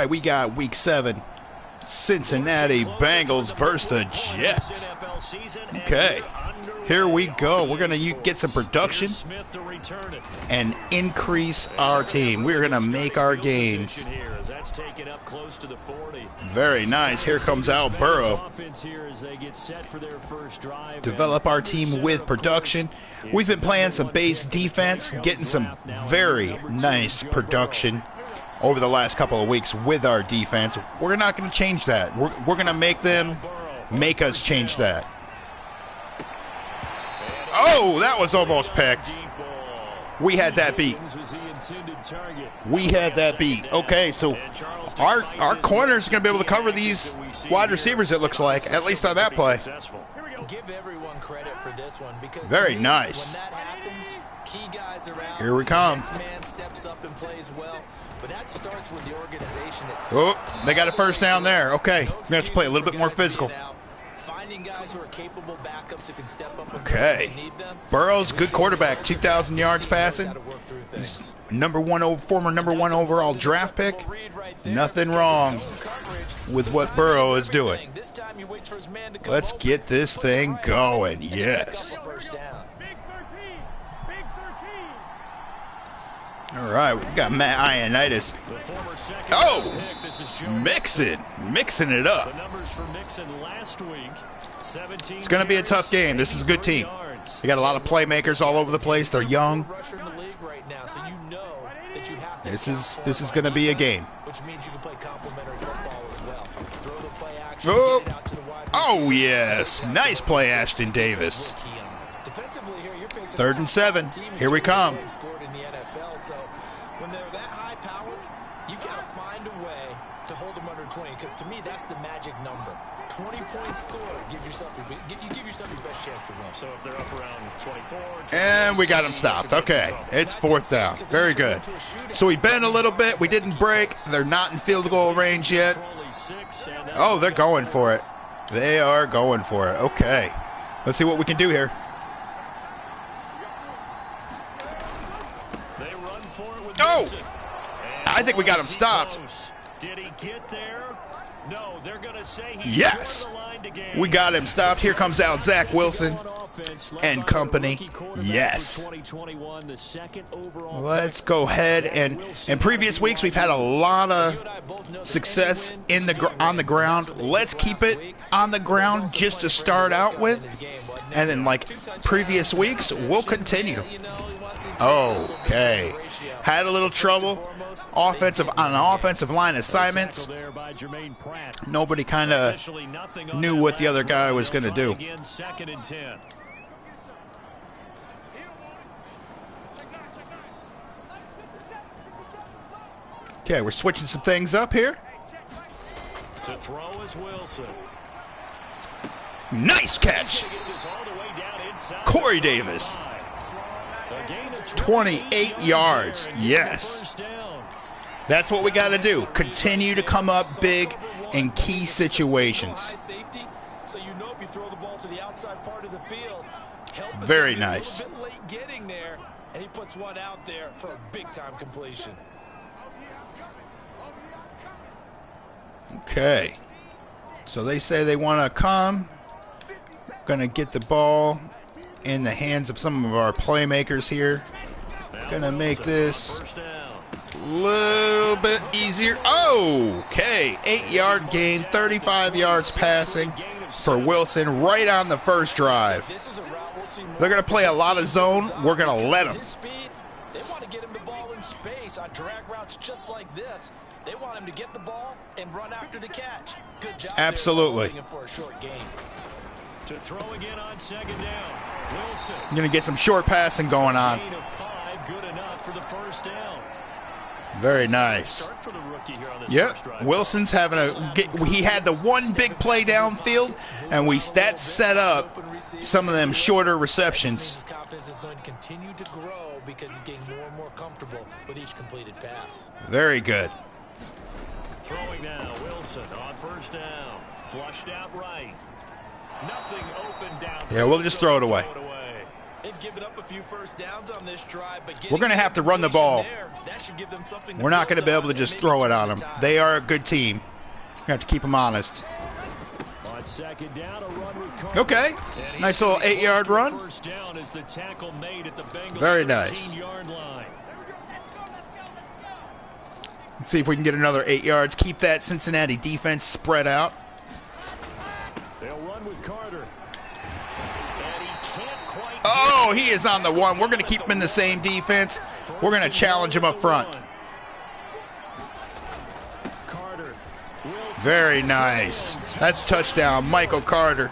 right, we got week 7. Cincinnati Bengals versus the Jets. Okay, here we go. We're going to get some production and increase our team. We're going to make our gains. Very nice. Here comes out Burrow. Develop our team with production. We've been playing some base defense, getting some very nice production over the last couple of weeks with our defense. We're not going to change that. We're going to make them make us change that. Oh, that was almost picked. We had that beat. We had that beat. Okay, so our corners are going to be able to cover these wide receivers, it looks like, at least on that play. Give everyone credit for this one because very nice. When that happens, key guys around, here we come. Man steps up and plays well, but that starts with the organization itself. Oh, they got a first down there. Okay, we're going to have to play a little bit more physical. Finding guys who are capable backups who can step up. Okay, Burrow's good quarterback, 2,000 yards passing. He's former number one overall draft pick. Nothing wrong with what Burrow is doing. Let's get this thing going. Yes. All right, we got Matt Ioannidis. Oh, mixing it up. It's going to be a tough game. This is a good team. They got a lot of playmakers all over the place. They're young. This is going to be a game. Oh yes, nice play, Ashton Davis. 3rd and 7. Here we come. When they're that high powered, you got to find a way to hold them under 20, because to me that's the magic number. 20-point score gives yourself your best chance to win. So if they're up around 24, and we got them stopped. Okay, it's 4th down. Very good. So we bent a little bit. We didn't break. They're not in field goal range yet. Oh, they're going for it. They are going for it. Okay, let's see what we can do here. Oh, I think we got him stopped. Did he get there? No, they're going to say yes, we got him stopped. Here comes out Zach Wilson and company. Yes. Let's go ahead, and in previous weeks we've had a lot of success on the ground. Let's keep it on the ground just to start out with, and then like previous weeks we'll continue. Okay, had a little trouble on offensive line assignments. Nobody kind of knew what the other guy was going to do. Okay, we're switching some things up here. To throw is Wilson. Nice catch, Corey Davis. 28 yards. Yes. That's what we got to do. Continue to come up big in key situations. Very nice. And he puts one out there for a big time completion. Okay. So they say they want to come. Going to get the ball in the hands of some of our playmakers here. Gonna make this a little bit easier. Okay, 8-yard gain, 35 yards passing for Wilson right on the first drive. They're gonna play a lot of zone. We're gonna let them. They want to get him the ball in space on drag routes just like this. They want him to get the ball and run after the catch. Good job. Absolutely. For a short gain. To throw again on 2nd down. Wilson. You're gonna get some short passing going on. Good enough for the first down. Very nice. Yep, Wilson's having he had the one big play downfield, and that set up some of them shorter receptions. His confidence is going to continue to grow because he's getting more and more comfortable with each completed pass. Very good. Throwing now, Wilson on 1st down. Flushed out right. Nothing open down. Yeah, we'll just throw it away. They've given up a few first downs on this drive, but we're going to have to run the ball. there, that should give them something We're not going to be able to just throw it on them. They are a good team. We have to keep them honest. On second down, a run with Carter. Okay, nice little 8-yard run. First down is the tackle made at the Bengals Very nice. 13-yard line. Let's see if we can get another 8 yards. Keep that Cincinnati defense spread out. They'll run with Carter. And he can't quite. Oh, he is on the one. We're going to keep him in the same defense. We're going to challenge him up front. Very nice. That's touchdown, Michael Carter.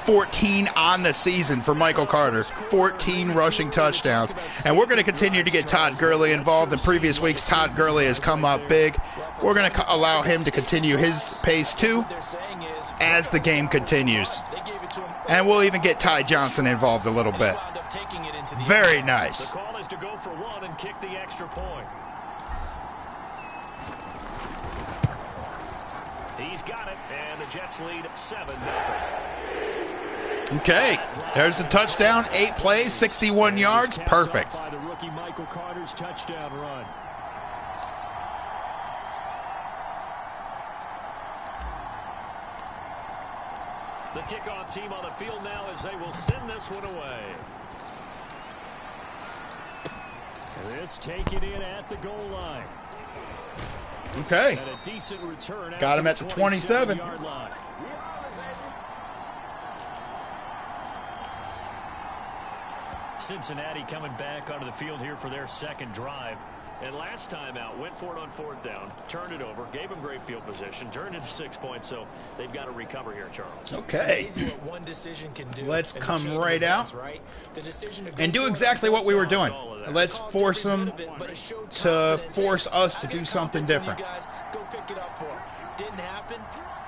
14 on the season for Michael Carter. 14 rushing touchdowns. And we're going to continue to get Todd Gurley involved. In previous weeks, Todd Gurley has come up big. We're going to allow him to continue his pace too as the game continues. And we'll even get Ty Johnson involved a little bit. Very nice. The call is to go for one and kick the extra point. He's got it, and the Jets lead 7-0. Okay, there's the touchdown. 8 plays, 61 yards. Perfect. By the rookie Michael Carter's touchdown run. The kickoff team on the field now as they will send this one away. This taken in at the goal line. Okay. And a decent return. Got him at the 27. Cincinnati coming back onto the field here for their second drive. And last time out, went for it on fourth down, turned it over, gave them great field position, turned it to 6 points, so they've got to recover here, Charles. Okay. One decision can do. Let's come right out and do exactly what we were doing. Let's force them to force us to do something different. Go pick it up for them. Didn't happen.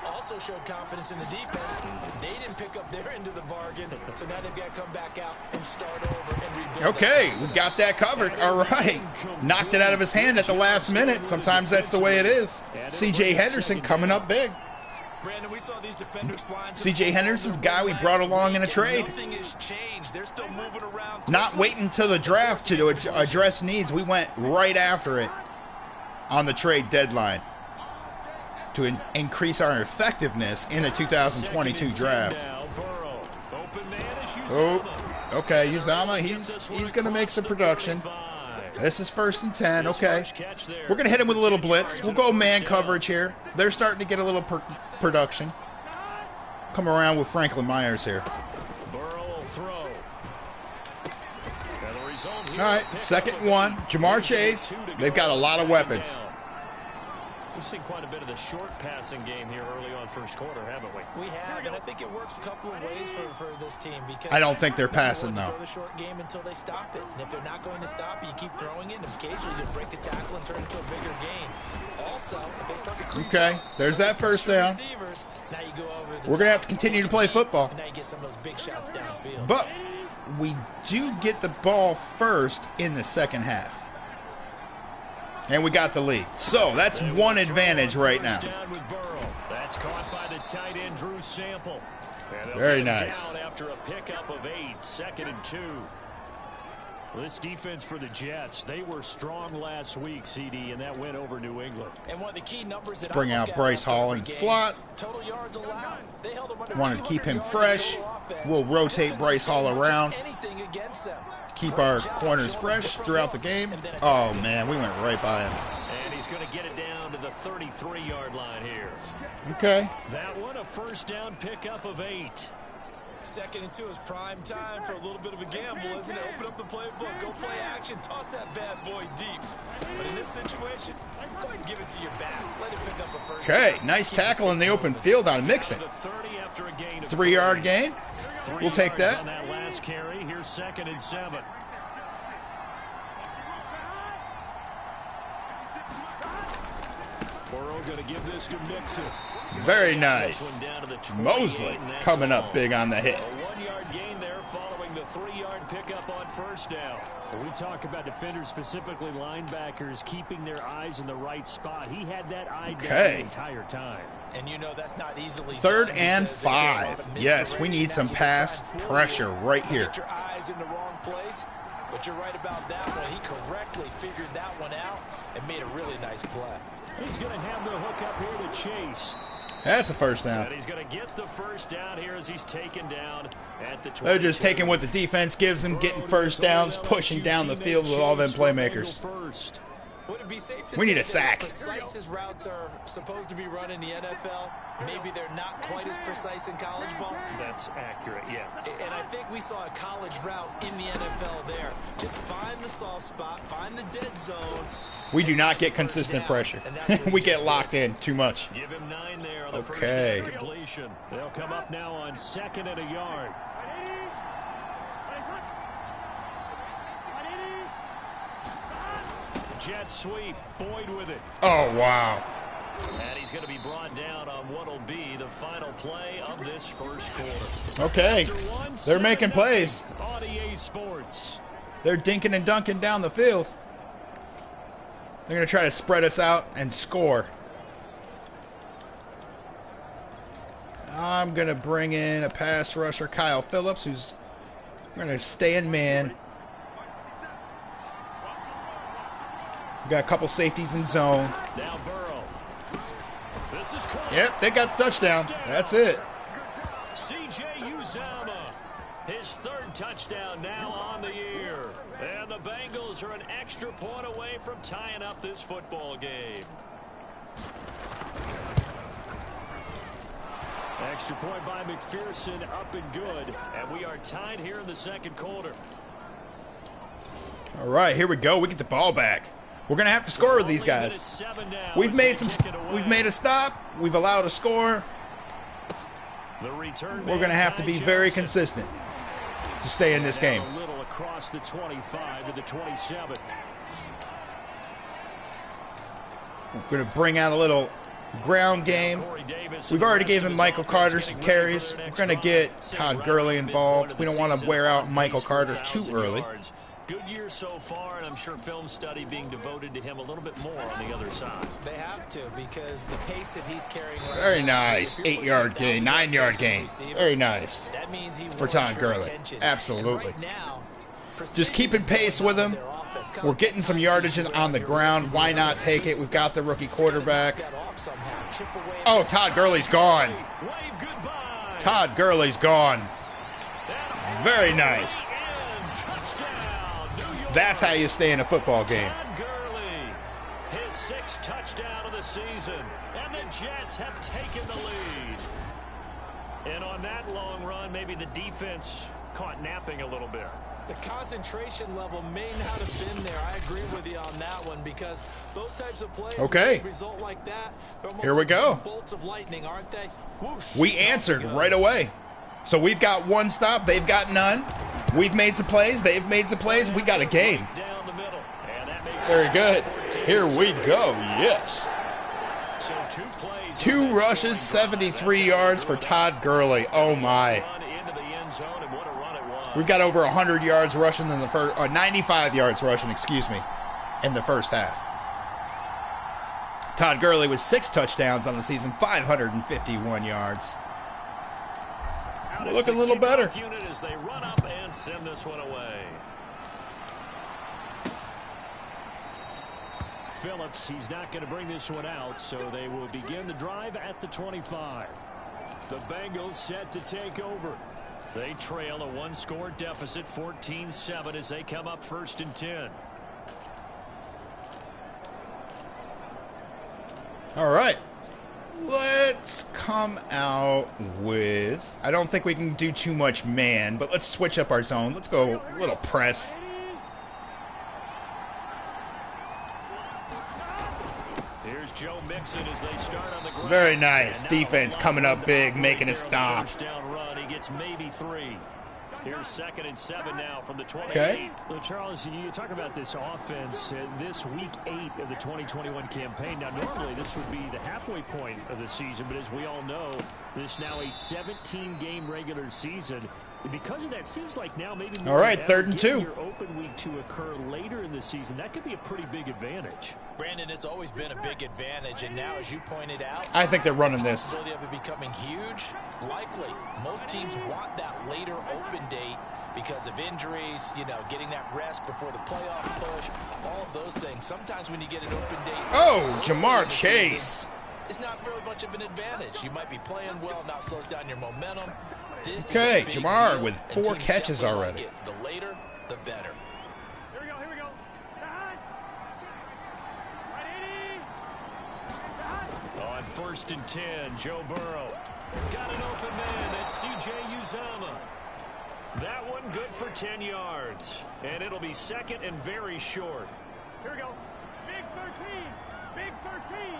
Also showed confidence in the defense. They didn't pick up their end of the bargain, so now they've got to come back out and start over and rebuild. Okay, we got that covered. All right. Knocked it out of his hand at the last minute. Sometimes that's the way it is. C.J. Henderson coming up big. Brandon, we saw these defenders flying. C.J. Henderson's guy we brought along in a trade. Nothing has changed. They're still moving around. Not waiting until the draft to address needs. We went right after it on the trade deadline to increase our effectiveness in the 2022 draft. Oh, okay, Uzama, he's going to make some production. This is 1st and 10, okay. We're going to hit him with a little blitz. We'll go man coverage here. They're starting to get a little production. Come around with Franklin Myers here. All right, 2nd and 1. Jamar Chase, they've got a lot of weapons. We've seen quite a bit of the short passing game here early on first quarter, haven't we? We have, and I think it works a couple of ways for this team. Because I don't think they're passing, though. Throw the short game until they stop it. And if they're not going to stop it, you keep throwing it, and occasionally you break a tackle and turn it into a bigger gain. Also, if they start to creep okay, there's that first down. Now you go over We're going to have to continue to play football. And now you get some of those big shots downfield. But we do get the ball first in the second half. And we got the lead. So that's one advantage right now. That's caught by the tight end, Drew Sample. Very nice. After a pickup of 8, 2nd and 2. This defense for the Jets, they were strong last week, CD, and that went over New England. And one of the key numbers that bring out Bryce Hall in slot. Total yards allowed. They held him under wanted to keep him fresh. We'll rotate Bryce Hall around. Keep our corners fresh throughout the game. Oh, man, we went right by him. And he's going to get it down to the 33-yard line here. Okay. That one, a first down pickup of 8. 2nd and 2 is prime time for a little bit of a gamble, isn't it? Open up the playbook, go play action, toss that bad boy deep. But in this situation, go ahead and give it to your back. Let it pick up a first down. Okay, nice tackle in the open field on Mixon. 3-yard gain. We'll take that. On that last carry, here's 2nd and 7. Burrow going to give this to Mixon. Very nice. Mosley coming up big on the hit. A 1-yard gain there following the 3-yard pickup on first down. When we talk about defenders, specifically linebackers, keeping their eyes in the right spot. He had that eye down the entire time. And you know that's not easily 3rd and 5. Yes, we need some pass pressure right here. Get your eyes was in the wrong place. But you're right about that one. He correctly figured that one out and made a really nice play. He's going to have the hook up here to Chase. That's a first down. And he's going to get the first down here as he's taken down at the 20. They're just taking what the defense gives them, getting first downs, pushing down the field with all them playmakers. Would it be safe to We need a say that sack. as precise as routes are supposed to be run in the NFL, maybe they're not quite as precise in college ball? That's accurate, yeah. And I think we saw a college route in the NFL there. Just find the soft spot, find the dead zone. We do not get consistent pressure. We get locked in too much. Give him 9 there on the first Okay. down completion. They'll come up now on 2nd and a yard. Jet sweep, Boyd with it. Oh, wow. And he's going to be brought down on what will be the final play of this first quarter. Okay. They're making plays. On EA Sports. They're dinking and dunking down the field. They're going to try to spread us out and score. I'm going to bring in a pass rusher, Kyle Phillips, who's going to stay in man. We got a couple safeties in zone. Now Burrow. This is caught. Yep, they got the touchdown. That's it. C.J. Uzomah, his 3rd touchdown now on the year. And the Bengals are an extra point away from tying up this football game. Extra point by McPherson, up and good. And we are tied here in the 2nd quarter. All right, here we go. We get the ball back. We're going to have to score with these guys. We've made a stop. We've allowed a score. We're going to have to be very consistent to stay in this game. A little across the 25 to the 27. We're going to bring out a little ground game. We've already given Michael Carter some carries. We're going to get Todd Gurley involved. We don't want to wear out Michael Carter too early. Good year so far, and I'm sure film study being devoted to him a little bit more on the other side. They have to, because the pace that he's carrying right Very now, nice. 8-yard gain, 9-yard gain. Very nice that means he for Todd Gurley. Absolutely. Right now, Just keeping pace with him. We're getting some yardage on the ground. Why not take it? We've got the rookie quarterback. Oh, Todd Gurley's gone. Todd Gurley's gone. Very nice. That's how you stay in a football game. Todd Gurley, his 6th touchdown of the season, and the Jets have taken the lead. And on that long run, maybe the defense caught napping a little bit. The concentration level may not have been there. I agree with you on that one, because those types of plays result like that. Here we go. Bolts of lightning, aren't they? Whoosh, we answered right away. So we've got 1 stop. They've got none. We've made some plays. They've made some plays. We got a game. Very good. Here we go. Yes. 2 rushes, 73 yards for Todd Gurley. Oh, my. We've got over 100 yards rushing in the first, 95 yards rushing, excuse me, in the first half. Todd Gurley with 6 touchdowns on the season, 551 yards. We're looking a little better. As they run up and send this one away. Phillips, he's not going to bring this one out, so they will begin the drive at the 25. The Bengals set to take over. They trail a 1-score deficit, 14-7, as they come up 1st and 10. All right. Let's come out with, I don't think we can do too much man, but let's switch up our zone. Let's go a little press. Here's Joe Mixon as they start on the ground. Very nice. Defense coming up big, making a stop. First down run, he gets maybe 3. Here's 2nd and 7 now from the 28. Okay. Well, Charles, you talk about this offense this week 8 of the 2021 campaign. Now, normally this would be the halfway point of the season, but as we all know, this now a 17-game regular season. And because of that, seems like now maybe more all right, 3rd and 2. Your open week to occur later in the season. That could be a pretty big advantage. Brandon, it's always been a big advantage, and now, as you pointed out, I think they're running this. The possibility of it becoming huge, likely. Most teams want that later open date because of injuries, you know, getting that rest before the playoff push, all of those things. Sometimes when you get an open date, oh, Jamar Chase. It's not really much of an advantage. You might be playing well, not slows down your momentum. Okay, Jamar with 4 catches already. The later, the better. Here we go. On 1st and 10, Joe Burrow. Got an open man. That's C.J. Uzomah. That one good for 10 yards. And it'll be 2nd and very short. Here we go. Big 13.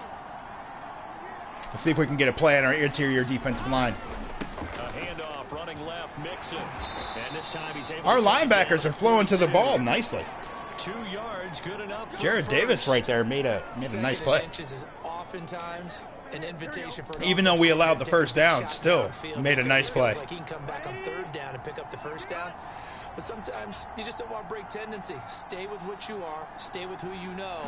Let's see if we can get a play on our interior defensive line. A handoff, running left, Mixon. And this time he's able our to linebackers are flowing to the ball nicely. 2 yards, good enough for Jared Davis right there made a nice play. Is oftentimes an invitation for even though we allowed the first down, still made a nice play. Like he can come back on 3rd down and pick up the 1st down. But sometimes you just don't want to break tendency. Stay with what you are, stay with who you know,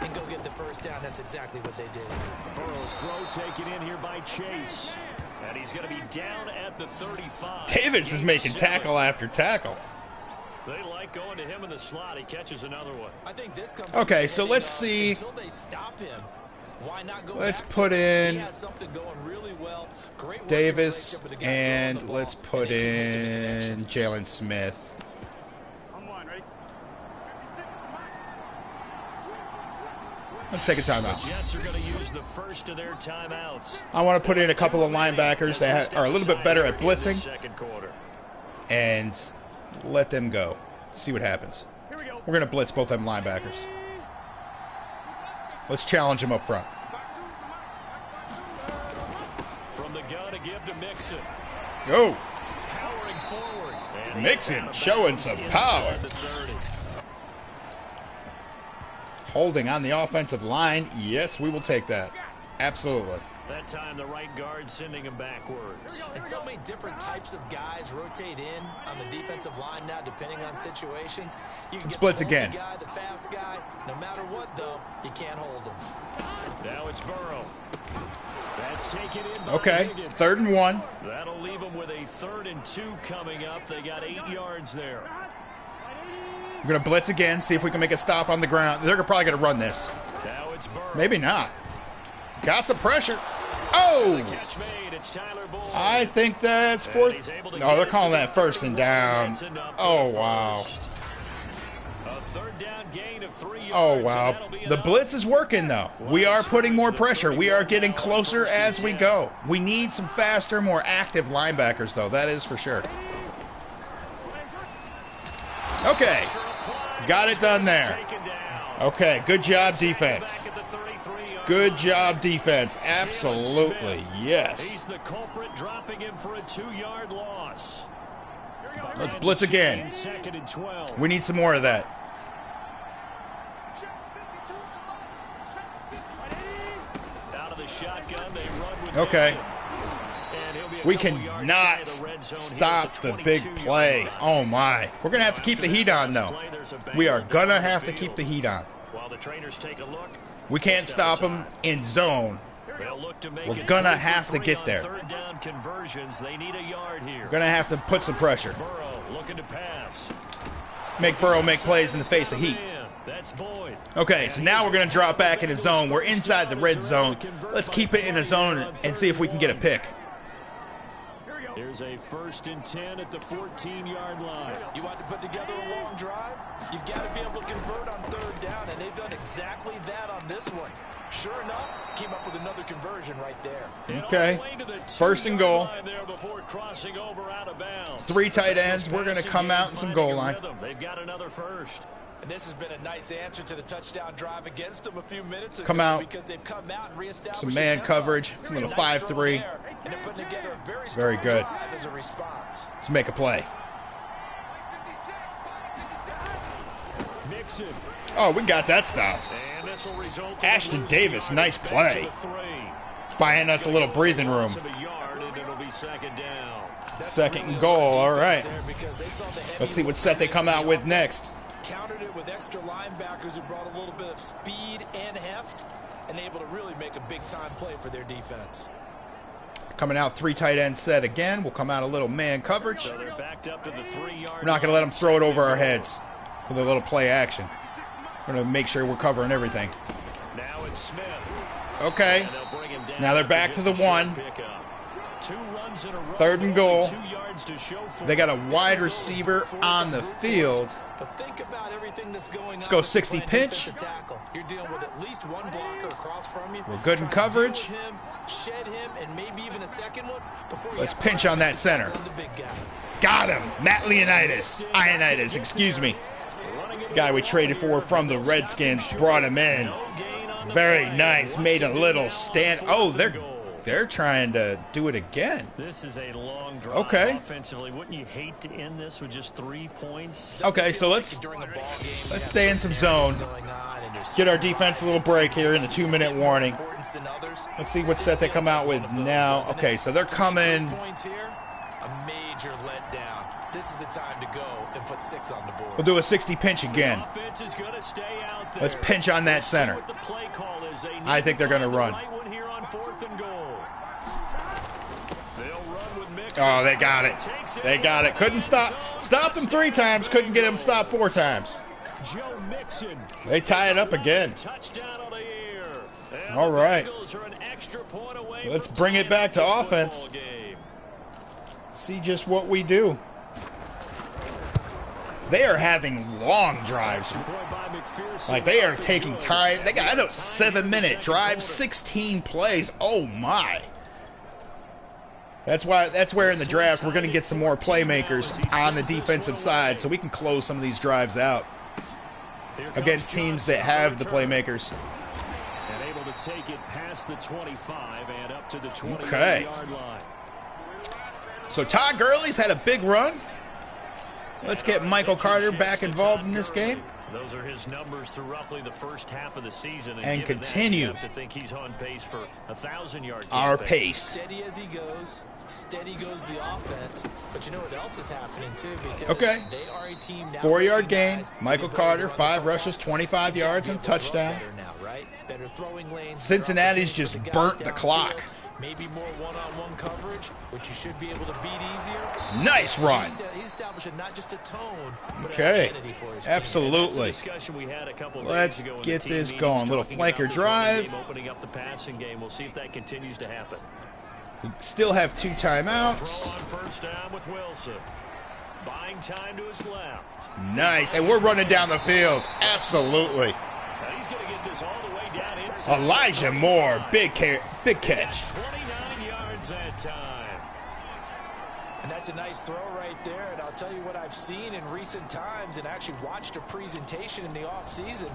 and go get the 1st down. That's exactly what they did. Burrow's throw taken in here by Chase. And he's going to be down at the 35. Davis is making tackle after tackle. They like going to him in the slot. He catches another one. I think this comes okay, so let's see. Until they stop him. Why not go let's back put in he has something going really well. Great Davis, and let's put in Jalen Smith. Let's take a timeout. The Jets are going to use the first of their timeouts. I want to put in a couple of linebackers that are a little bit better at blitzing and let them go. See what happens. We're going to blitz both them linebackers. Let's challenge them up front. From the gun to give to Mixon. Go. Powering forward. Mixon showing some power. Holding on the offensive line. Yes, we will take that. Absolutely. That time the right guard sending him backwards. And so many different types of guys rotate in on the defensive line now, depending on situations. You can get blitz the again. Guy, the fast guy. No matter what, though, you can't hold him. Now it's Burrow. That's taken in by okay, Higgins. 3rd and 1. That'll leave them with a 3rd and 2 coming up. They got 8 yards there. We're going to blitz again, see if we can make a stop on the ground. They're probably going to run this. Now it's Burrow. Maybe not. Got some pressure. Oh! Catch made. It's Tyler Boyd. I think that's 4th. No, they're calling that 1st and down. Oh, wow. A 3rd down gain of 3 yards. Oh, wow. The blitz is working, though. We are putting more pressure. We are getting closer as we go. We need some faster, more active linebackers, though. That is for sure. Okay. Got it done there. Okay, good job, defense. Good job, defense. Absolutely, yes. He's the culprit, dropping him for a 2-yard loss. Let's blitz again. 2nd and 12. We need some more of that. Out of the shotgun, they run with okay. We can not stop the big play. Oh, my. We're going to have to keep the heat on, though. We are going to have to keep the heat on. While the trainers take a look, we can't stop them in zone. We're going to have to get there. 3rd down conversions. They need a yard here. We're going to have to put some pressure. Burrow looking to pass. Make Burrow make plays in the face of heat. That's Boyd. Okay, so now we're going to drop back in a zone. We're inside the red zone. Let's keep it in a zone and see if we can get a pick. Here's a 1st and 10 at the 14-yard line. You want to put together a long drive? You've got to be able to convert on 3rd down, and they've done exactly that on this one. Sure enough, came up with another conversion right there. Okay, 1st and goal. 3 tight ends. We're going to come out in some goal line. They've got another 1st. And this has been a nice answer to the touchdown drive against them a few minutes ago. Come out. Because they've come out and reestablished some man coverage. A little 5-3. And they're putting together a very good. As a response. Let's make a play. Mixon. Oh, we got that stop. Ashton Davis, nice play. Buying us a little breathing room. 2nd and goal, all right. Let's see what set they come out with next. Countered it with extra linebackers who brought a little bit of speed and heft and able to really make a big-time play for their defense. Coming out 3 tight end set again. We'll come out a little man coverage. So they're backed up to the 3-yard We're not going to let them throw it over our heads with a little play action. We're going to make sure we're covering everything. Now it's Smith. Okay. Now they're back to the 1. 3rd and goal. They got a wide receiver on the field. But think about everything that's going Let's go 60 pinch. You're dealing with at least one blocker across from you. We're good in coverage. Him, shed him, and maybe even a second one before Let's pinch on that center. Got him. Matt Ioannidis, excuse me. Guy we traded for from the Redskins, brought him in. Very nice. Made a little stand. Oh, they're trying to do it again. This is a long drive. Okay. Offensively, wouldn't you hate to end this with just 3 points? Okay, so let's stay in some zone. Get our defense a little break here in the 2-minute warning. Let's see what set they come out with now. Okay, so they're coming. A major letdown. This is the time to go and put 6 on the board. We'll do a 60 pinch again. Let's pinch on that center. I think they're going to run. Oh, they got it. They got it. Couldn't stop. Stopped them 3 times. Couldn't get them stopped 4 times. They tie it up again. All right. Let's bring it back to offense. See just what we do. They are having long drives. Like, they are taking time. They got a 7-minute drive, 16 plays. Oh, my. That's where in the draft we're going to get some more playmakers on the defensive side so we can close some of these drives out against teams that have the playmakers. And able to take it past the 25 and up to the 20-yard Okay. line. So Todd Gurley's had a big run. Let's get Michael Carter back involved in this game. Those are his numbers through roughly the first half of the season, and continue to think he's on pace for 1,000-yard our pace. Steady as he goes. Steady goes the offense. But you know what else is happening too? Because okay. They are a team now. 4-yard gain. Michael Carter, 5 rushes, 25 yards, and touchdown. Better throwing lanes. Cincinnati's just burnt the clock. Maybe more one-on-one coverage, which you should be able to beat easier. Nice run. He's establishing not just a tone, but okay. an identity for his Absolutely. Let's get this going. Little flanker drive. Opening up the passing game. We'll see if that continues to happen. We still have 2 timeouts. Throw on first down with Wilson. Buying time to his left. Nice. And we're running down the field. Absolutely. Now he's going to get this all the way down inside. Elijah Moore. Big catch. 29 yards that time. And that's a nice throw right there. And I'll tell you what I've seen in recent times and actually watched a presentation in the offseason.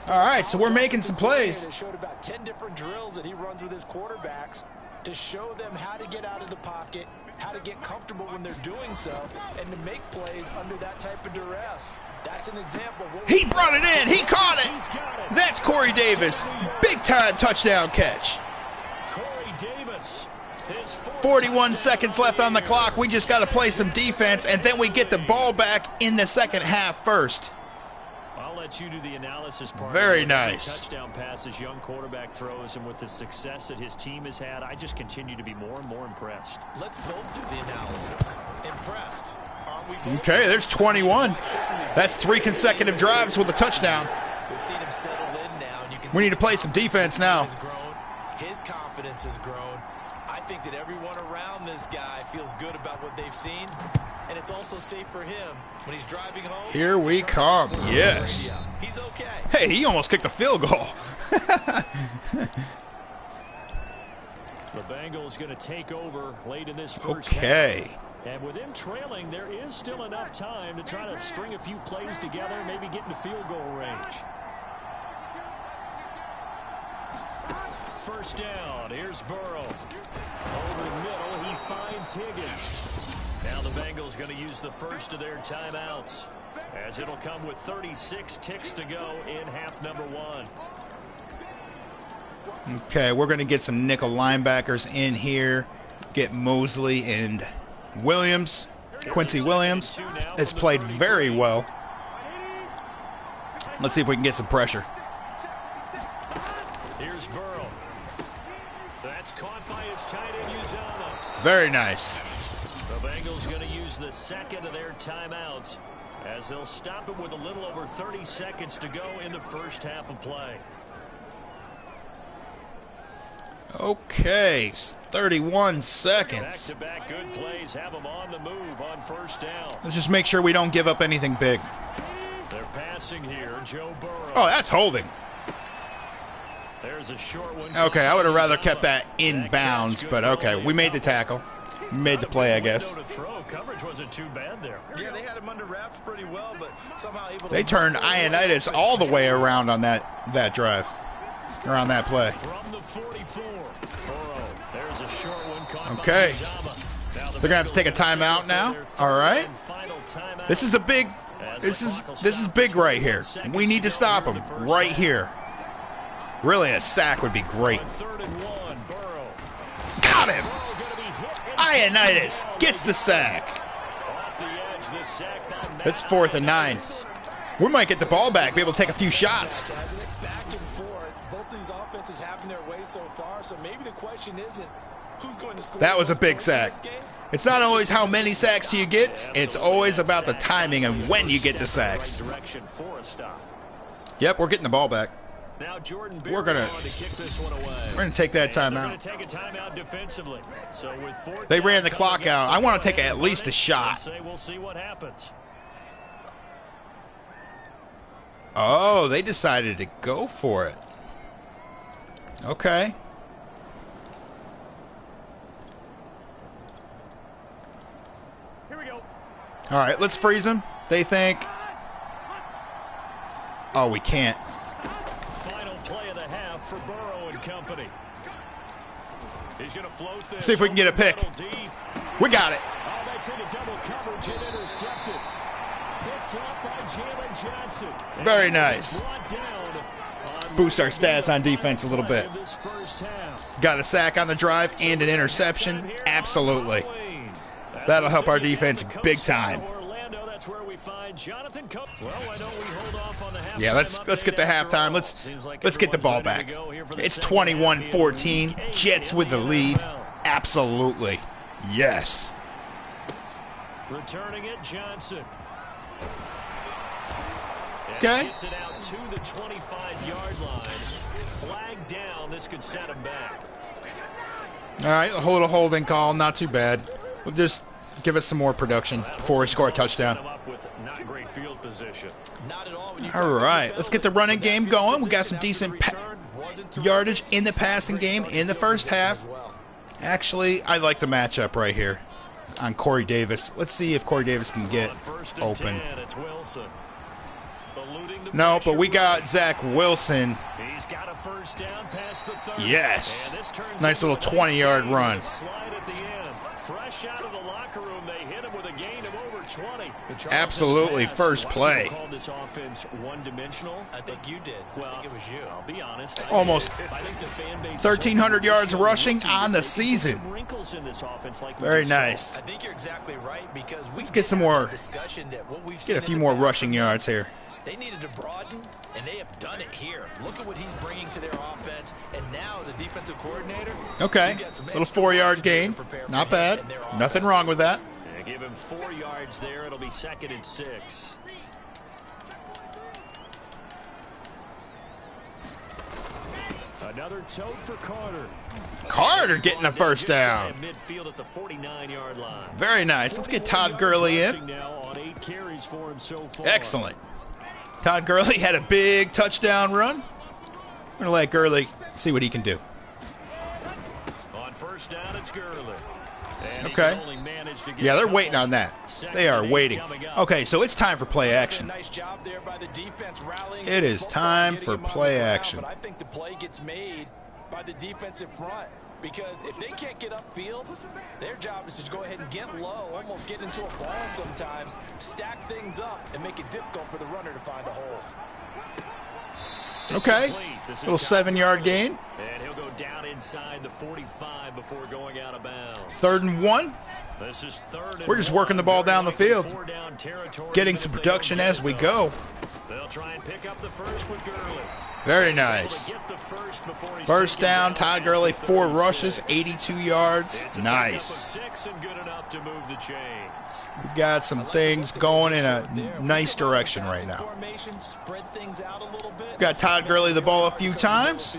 All right, so we're making some plays. It showed about 10 different drills that he runs with his quarterbacks to show them how to get out of the pocket, how to get comfortable when they're doing so, and to make plays under that type of duress. That's an example of what he brought it in. He caught it. That's Corey Davis. Big-time touchdown catch. Corey Davis. 41 seconds left on the clock. We just got to play some defense, and then we get the ball back in the second half first. I'll let you do the analysis part. Very nice. Touchdown passes, young quarterback throws, and with the success that his team has had, I just continue to be more and more impressed. Let's both do the analysis. Impressed. Aren't we both? Okay, there's 21. That's 3 consecutive drives with a touchdown. We've seen him settle in now. And you can we need to play some defense now. His confidence has grown. I think that everyone around this guy feels good about what they've seen. And it's also safe for him when he's driving home. Here we come. Yes. He's okay. Hey, he almost kicked a field goal. The Bengals going to take over late in this first half. And with him trailing, there is still enough time to try to string a few plays together, maybe get into field goal range. First down. Here's Burrow. Over the middle, he finds Higgins. Now the Bengals going to use the first of their timeouts, as it'll come with 36 ticks to go in half number 1. Okay, we're going to get some nickel linebackers in here. Get Mosley and Williams. Quincy Williams has played very well. Let's see if we can get some pressure. Here's Burrow. It's caught by his tight end, Uzama. Very nice. The Bengals going to use the second of their timeouts as they'll stop it with a little over 30 seconds to go in the first half of play. Okay, 31 seconds. Back-to-back good plays have them on the move on first down. Let's just make sure we don't give up anything big. They're passing here, Joe Burrow. Oh, that's holding. There's a short one. Okay, I would have rather kept that in bounds, but okay, we made the tackle. We made the play, I guess. Coverage wasn't too bad there. Yeah, they had him under wraps pretty well, but somehow able to. They turned Ionitis all the way around on that drive, or on that play. From the 44, Burrow. There's a short one. Okay, they're gonna have to take a timeout now. All right, this is a big. This is big right here. We need to stop them right here. Really, a sack would be great. Got him! Ionitis gets the sack. It's 4th and 9. We might get the ball back, be able to take a few shots. Back and forth. Both these offenses having their way so far, so maybe the question isn't who's going to score. That was a big sack. It's not always how many sacks you get, it's always about the timing and when you get the sacks. Yep, we're getting the ball back. Now Jordan We're gonna take that timeout. They ran the clock out. I want to take at least a shot. We'll see what happens. Oh, they decided to go for it. Okay. Here we go. All right, let's freeze them. They think. Oh, we can't. Final play of the half for Burrow and company. He's going to float this. See if we can get a pick. We got it. Oh, that's into double coverage and intercepted. Picked up by Jalen Johnson. Very nice. Boost our stats on defense a little bit. Got a sack on the drive and an interception. Absolutely. That'll help our defense big time. Yeah, let's get the halftime. Let's get the ball back. It's 21-14. Jets with the lead. Absolutely. Yes. Returning it, Johnson. Okay. Gets it out to the 25-yard line. Flag down. This could set him back. All right, a little holding call. Not too bad. We'll just give us some more production before we score a touchdown. Not great field position. All right, let's get the running game going. We got some decent yardage in the passing game in the first half. Actually, I like the matchup right here on Corey Davis. Let's see if Corey Davis can get open. No, but we got Zach Wilson. Yes. Nice little 20-yard run. Fresh out of the locker room, they hit him with a gain of over 20. Absolutely, first play. Call this offense one-dimensional. I think you did. Well, I think it was you. I'll be honest. Almost I think the fan base 1,300 yards rushing on the season. Wrinkles in this offense like Very nice. I think you're exactly right because Let's get some more. Discussion that what we've Get a few more rushing yards here. They needed to broaden, and they have done it here. Look at what he's bringing to their offense, and now as a defensive coordinator, okay, little 4-yard gain, not bad, nothing wrong with that. Yeah, give him 4 yards there. It'll be 2nd and 6. Another tote for Carter. Carter getting a first down. Midfield at the 49-yard line. Very nice. Let's get Todd Gurley in. Now on 8 carries for him so far. Excellent. Todd Gurley had a big touchdown run. We're going to let Gurley see what he can do. On first down, it's Gurley. Okay. Yeah, they're waiting on that. They are waiting. Okay, so it's time for play action. It is time for play action. I think the play gets made by the defensive front. Because if they can't get upfield, their job is to go ahead and get low, almost get into a ball sometimes, stack things up, and make it difficult for the runner to find a hole. Okay, little 7-yard gain. And he'll go down inside the 45 before going out of bounds. 3rd and 1. This is 3rd and We're just working the ball down the field, getting getting some production as we go. They'll try and pick up the first with Gurley. Very nice. First down, Todd Gurley, 4 rushes, 82 yards. Nice. We've got some things going in a nice direction right now. We've got Todd Gurley the ball a few times.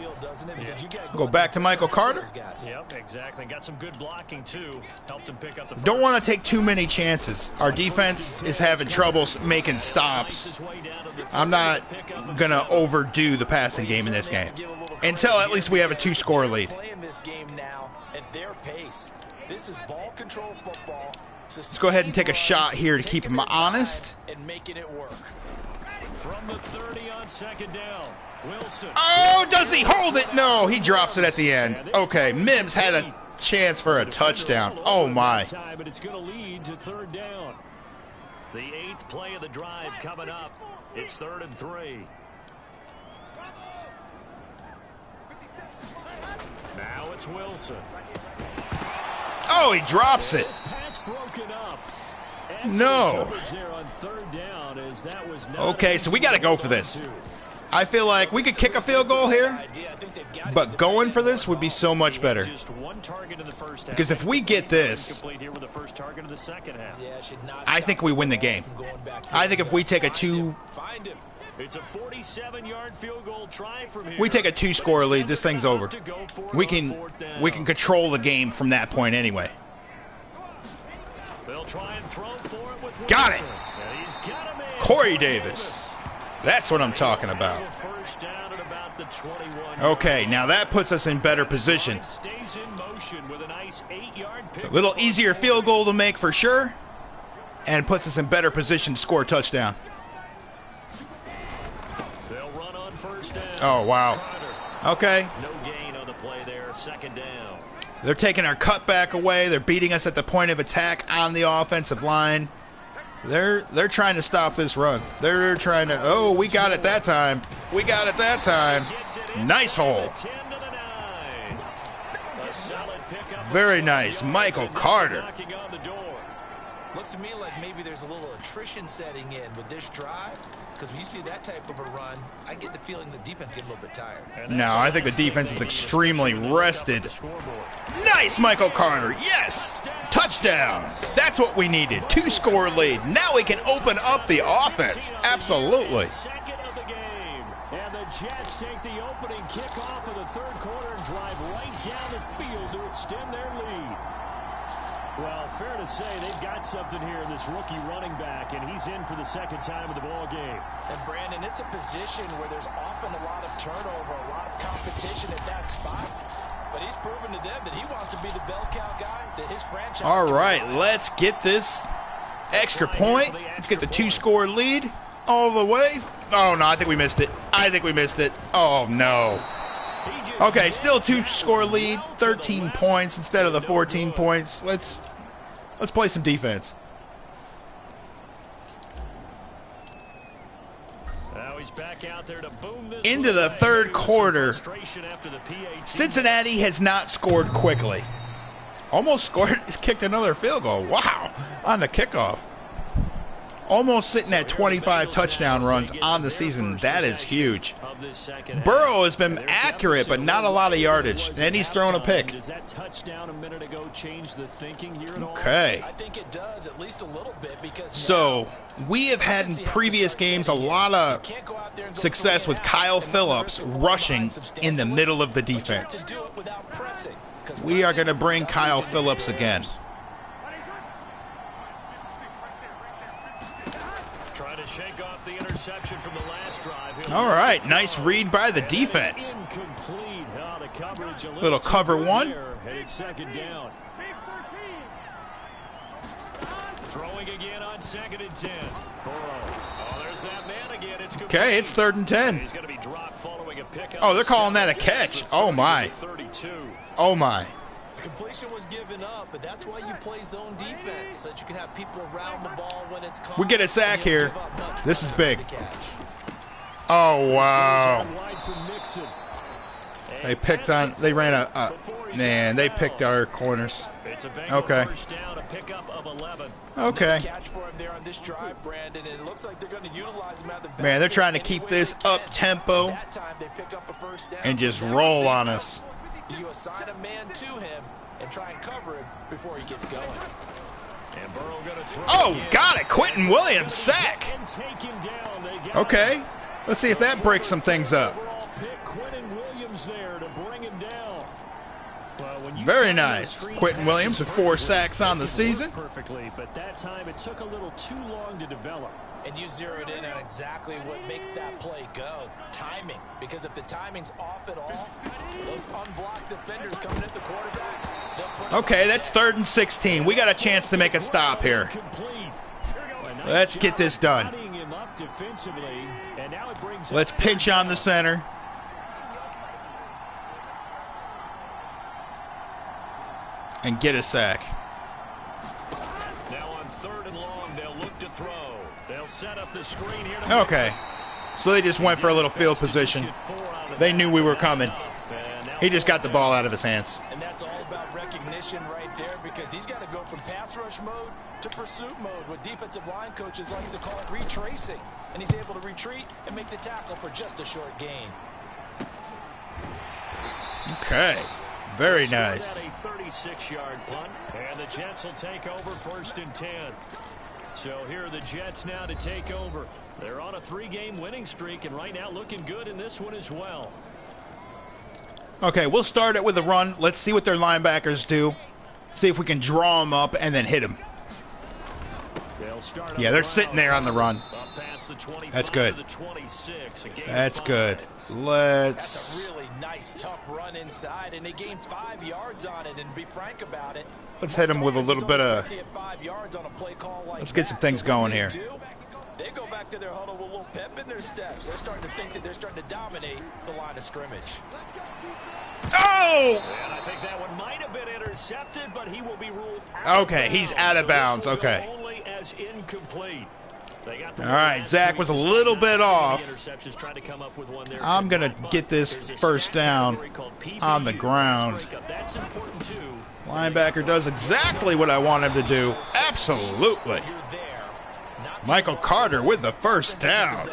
Go back to Michael Carter. Yep, exactly. Got some good blocking too. Helped him pick up the first. Don't want to take too many chances. Our defense is having trouble making stops. I'm not going to overdo the passing game in this game until at least we have a 2-score lead. Let's go ahead and take a shot here to keep him honest. From the 30 on second down, Wilson. Oh, does he hold it? No, he drops it at the end. Okay, Mims had a chance for a touchdown. Oh, my. But it's going to lead to third down. The 8th play of the drive coming up. It's 3rd and 3. Now it's Wilson. Oh, he drops it. No. Okay, so we got to go for this. I feel like we could kick a field goal here, but going for this would be so much better. Because if we get this, I think we win the game. I think if we take a 2-score lead, this thing's over. We can control the game from that point anyway. Got it. Corey Davis. That's what I'm talking about. Okay, now that puts us in better position. A little easier field goal to make for sure, and puts us in better position to score a touchdown. Oh, wow. Okay. They're taking our cutback away. They're beating us at the point of attack on the offensive line. They're trying to stop this run. They're trying to. Oh, we got it that time. We got it that time. Nice hole. Very nice. Michael Carter. Looks to me like maybe there's a little attrition setting in with this drive. Because when you see that type of a run, I get the feeling the defense gets a little bit tired. No, I think the defense is extremely rested. Nice, Michael Carter. Yes! Touchdown. That's what we needed. 2-score lead. Now we can open up the offense. Absolutely. And the Jets take the opening kickoff of the 3rd quarter and drive right down the field to extend their lead. Well, fair to say they've got something here in this rookie running back, and he's in for the 2nd time of the ball game. And Brandon, it's a position where there's often a lot of turnover, a lot of competition at that spot. But he's proven to them that he wants to be the bell cow guy that his franchise. All right, let's get this extra point. Let's get the 2-score lead all the way. Oh, no, I think we missed it. I think we missed it. Oh, no. Okay, still 2-score lead, 13 points instead of the 14 points. Let's play some defense. Into the 3rd quarter. Cincinnati has not scored quickly. Almost kicked another field goal. Wow, on the kickoff. Almost sitting at 25 touchdown runs on the season. That is huge. Burrow has been accurate, but not a lot of yardage. And he's thrown a pick. Okay. So, we have had in previous games a lot of success with Kyle Phillips rushing in the middle of the defense. We are going to bring Kyle Phillips again. All right, nice read by the defense. Little cover one. Throwing again on 2nd and 10. Oh, there's that man again. It's okay, it's 3rd and 10. He's going to be dropped following a pickup. Oh, they're calling that a catch. Oh my. Oh my. Completion was given up, but that's why you play zone defense, so that you can have people around the ball when it's caught. We get a sack here. This is big. Oh, wow. They picked on. They ran a. Man, they picked our corners. Okay. Okay. Man, they're trying to keep this up tempo and just roll on us. You assign a man to him and try and cover him before he gets going. Oh, got it. Quentin Williams sack. Okay. Let's see if that breaks some things up. Very nice. Quentin Williams with 4 sacks on the season. Perfectly, but that time it took a little too long to develop. And you zeroed in on exactly what makes that play go. Timing. Because if the timing's off at all, those unblocked defenders coming at the quarterback. Okay, that's 3rd and 16. We got a chance to make a stop here. Let's get this done. Let's pinch on the center. And get a sack. Now on 3rd and long, they'll look to throw. They'll set up the screen here. Okay. So they just went for a little field position. They knew we were coming. He just got the ball out of his hands. And that's all about recognition right there, because he's got to go from pass rush mode to pursuit mode, what defensive line coaches like to call it retracing. And he's able to retreat and make the tackle for just a short gain. Okay. Very nice. A 36-yard punt, and the Jets will take over 1st and 10. So here are the Jets now to take over. They're on a 3-game winning streak, and right now looking good in this one as well. Okay, we'll start it with a run. Let's see what their linebackers do. See if we can draw them up and then hit them. Yeah, they're sitting there on the run. That's good. That's good. That's a really nice, tough run inside, and they gained 5 yards on it. And be frank about it, let's hit them with a little bit of. Let's get some things going here. They go back to their huddle with a little pep in their steps. They're starting to think that they're starting to dominate the line of scrimmage. Oh! And I think that one might have been intercepted, but he will be ruled out. Okay, he's out of bounds. Okay. Only as incomplete. All right, Zach was a little bit off. I'm going to get this first down on the ground. Linebacker does exactly what I want him to do. Absolutely. Michael Carter with the first down.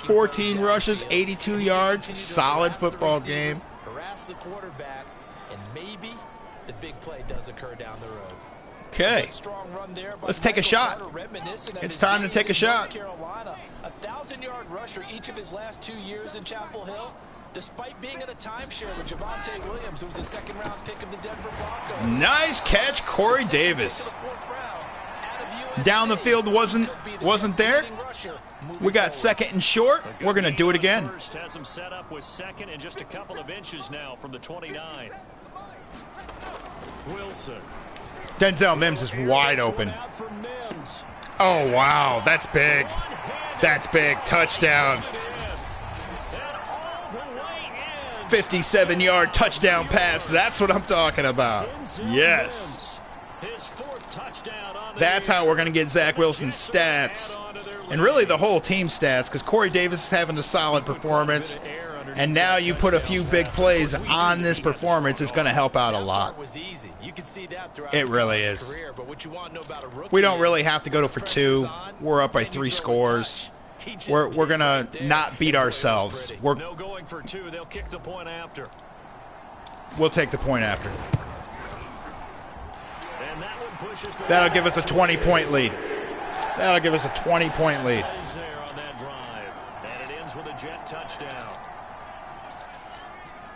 14 rushes, 82 yards. Solid football game. Harass the quarterback, and maybe the big play does occur down the road. Okay, let's take a shot. It's time to take a shot. A 1,000-yard rusher each of his last 2 years in Chapel Hill, despite being in a timeshare with Quentin Williams, who was a 2nd-round pick of the Denver Broncos. Nice catch, Corey Davis. Down the field wasn't there. We got 2nd and short. We're going to do it again. First has him set up with 2nd and just a couple of inches now from the 29. Wilson. Denzel Mims is wide open. Oh, wow. That's big. That's big. Touchdown. 57-yard touchdown pass. That's what I'm talking about. Yes. That's how we're going to get Zach Wilson's stats. And really the whole team stats, because Corey Davis is having a solid performance. And now you put a few big plays on this performance, it's going to help out a lot. It really is. We don't really have to go for 2. We're up by 3 scores. We're going to not beat ourselves. No going for 2. They'll kick the point after. We'll take the point after. That'll give us a 20-point lead. That'll give us a 20-point lead. And it ends with a Jet touchdown.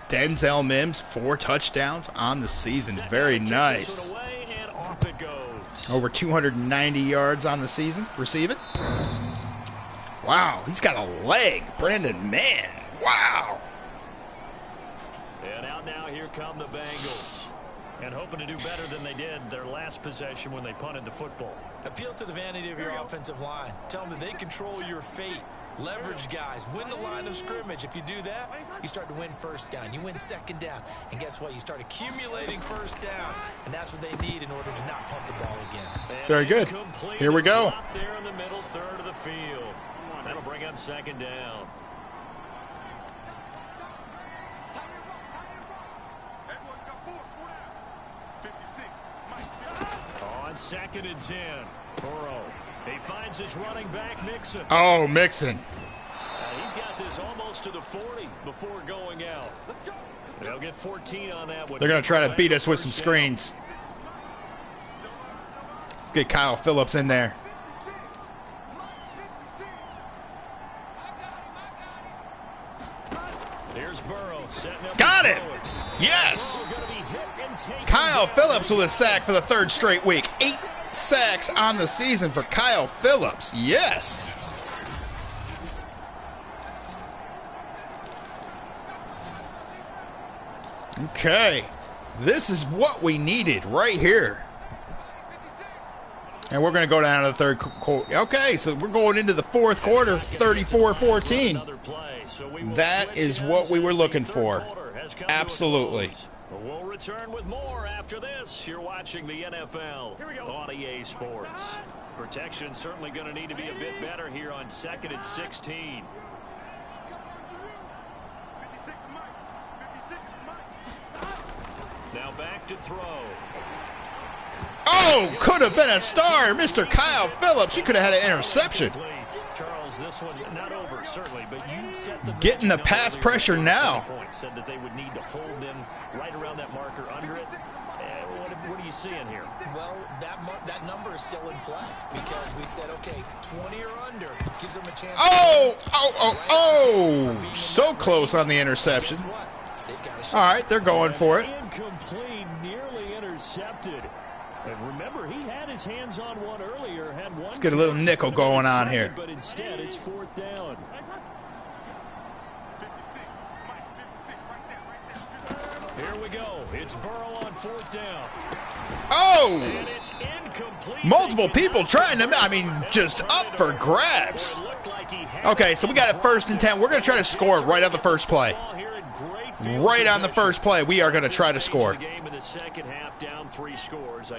Denzel Mims, 4 touchdowns on the season. Very nice. Over 290 yards on the season. Receive it. Wow, he's got a leg. Brandon Mann. Wow. And out now, here come the Bengals. And hoping to do better than they did their last possession when they punted the football. Appeal to the vanity of your offensive line. Tell them that they control your fate. Leverage guys. Win the line of scrimmage. If you do that, you start to win 1st down. You win 2nd down. And guess what? You start accumulating 1st downs. And that's what they need in order to not punt the ball again. Very good. Here we go. There in the middle third of the field. That'll bring up 2nd down. On 2nd and 10, Burrow. He finds his running back, Mixon. Oh, Mixon. He's got this almost to the 40 before going out. They'll get 14 on that one. They're going to try to beat us with some screens. Let's get Kyle Phillips in there. Here's Burrow setting up. Got it. Yes. Kyle Phillips with a sack for the 3rd straight week. 8 sacks on the season for Kyle Phillips. Yes. Okay. This is what we needed right here. And we're going to go down to the 3rd quarter. Okay, so we're going into the 4th quarter, 34-14. That is what we were looking for. Absolutely. We'll return with more after this. You're watching the NFL on EA Sports. Protection certainly going to need to be a bit better here on 2nd and 16. Now back to throw. Oh, could have been a star. Mr. Kyle Phillips, he could have had an interception. Charles, this one not over certainly, but you set the getting the pass pressure now. Said that they would need to hold them right around that marker under it. What are you seeing here? Well, that number is still in play because we said, okay, 20 or under gives them a chance. Oh! So close on the interception. All right, they're going for it. Incomplete, nearly intercepted. And remember, he had his hands on one earlier. Had one. Let's get a little nickel going on here. But instead, it's 4th down. Here we go. It's Burrow on 4th down. Oh! And it's incomplete. Multiple people trying to, just up for grabs. Okay, so we got a 1st and 10. We're going to try to score right on the first play. Right on the first play, we are going to try to score. We're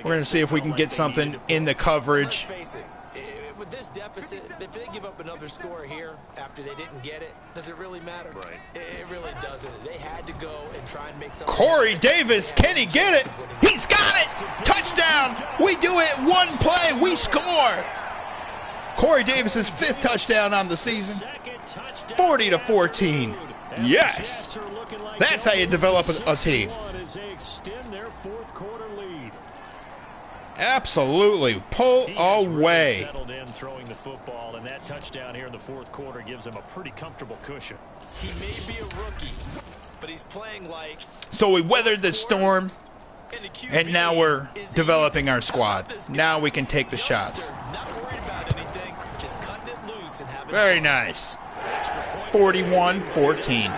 going to see if we can get something in the coverage. With this deficit, if they give up another score here after they didn't get it, does it really matter? Right. It really doesn't. They had to go and try and make something. Corey Davis, can he get it? He's got it! Touchdown! We do it one play, we score! Corey Davis's 5th touchdown on the season. 40-14. Yes! That's how you develop a team. Absolutely. Pull away. Settled in throwing the football, and that touchdown here in the 4th quarter gives him a pretty comfortable cushion. He may be a rookie, but he's playing like. So we weathered the storm, and now we're developing our squad. Now we can take the shots. Not worried about anything, just cutting it loose and having. Very nice. 41-14. And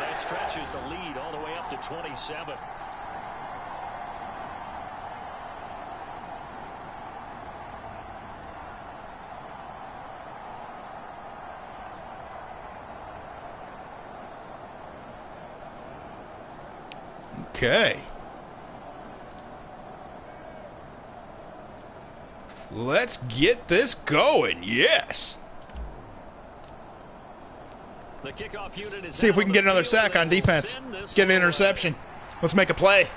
that stretches the lead all the way up to 27. Okay. Let's get this going. Yes. The kickoff unit is see if we can get another sack on defense. Get an interception. Let's make a play.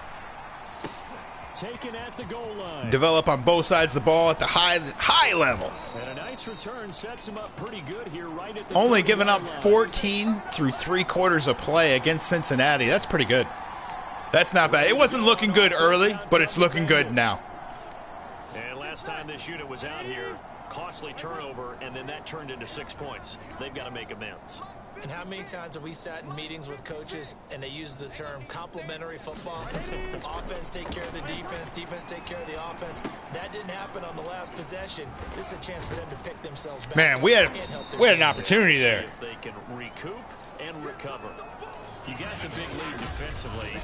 Taken at the goal line. Develop on both sides of the ball at the high level. And a nice return sets him up pretty good here right at the only giving up 14 through 3 quarters of play against Cincinnati. That's pretty good. That's not bad. It wasn't looking good early, but it's looking good now. And last time this unit was out here, costly turnover, and then that turned into 6 points. They've got to make amends. And how many times have we sat in meetings with coaches and they use the term complementary football? Offense take care of the defense, defense take care of the offense. That didn't happen on the last possession. This is a chance for them to pick themselves back. Man, we had an opportunity there. If they can recoup and recover. You got the big lead defensively.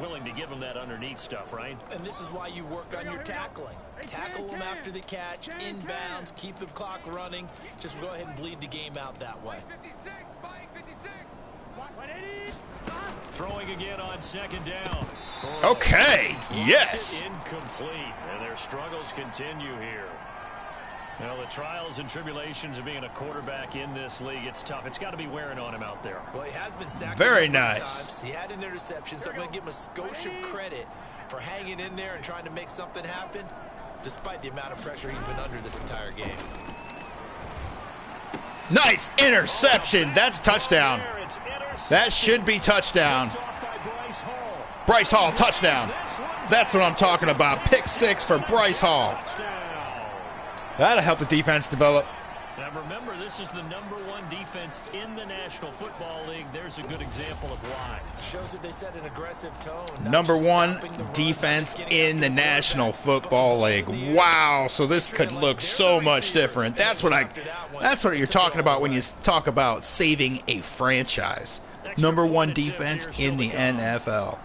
Willing to give them that underneath stuff, right? And this is why you work on your tackling. Tackle them after the catch, inbounds, keep the clock running. Just go ahead and bleed the game out that way. Throwing again on 2nd down. Okay, yes. Incomplete, and their struggles continue here. Well, the trials and tribulations of being a quarterback in this league, it's tough. It's got to be wearing on him out there. Well, he has been sacked. Very nice. Times. He had an interception, so I'm going to give him a skosh of credit for hanging in there and trying to make something happen, despite the amount of pressure he's been under this entire game. Nice interception. That's touchdown. That should be touchdown. Bryce Hall, touchdown. That's what I'm talking about. Pick 6 for Bryce Hall. That'll help the defense develop. Now remember, this is the #1 defense in the National Football League. There's a good example of why. Shows that they set an aggressive tone. #1 defense in the National Football League. Wow, so this could look so much different. That's what you're talking about when you talk about saving a franchise. #1 defense in the NFL.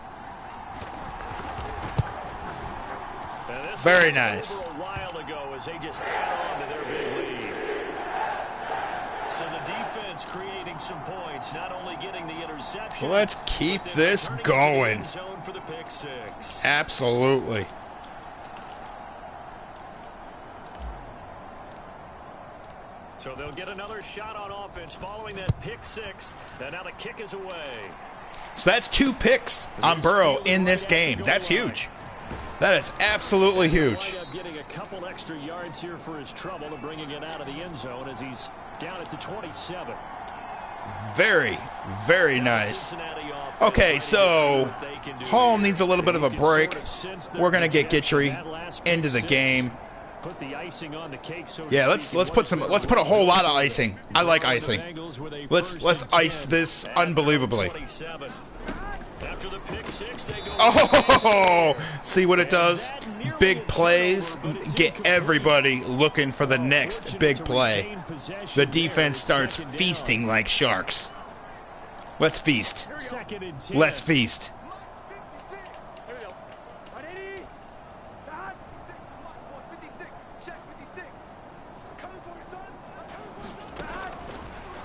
Very nice. They just add on to their big lead. So the defense creating some points, not only getting the interception. Let's keep this going. For the pick 6. Absolutely. So they'll get another shot on offense following that pick 6. And now the kick is away. So that's 2 picks on Burrow in this game. That's huge. That is absolutely huge. Getting a couple extra yards here for his trouble and bringing it out of the end zone as he's down at the 27. Very, very nice. Okay, so Hall needs a little bit of a break. We're gonna get Gitchery into the game. Yeah, let's put a whole lot of icing. I like icing. Let's ice this unbelievably. Oh, see what it does? Big plays get everybody looking for the next big play. The defense starts feasting like sharks. Let's feast. Let's feast.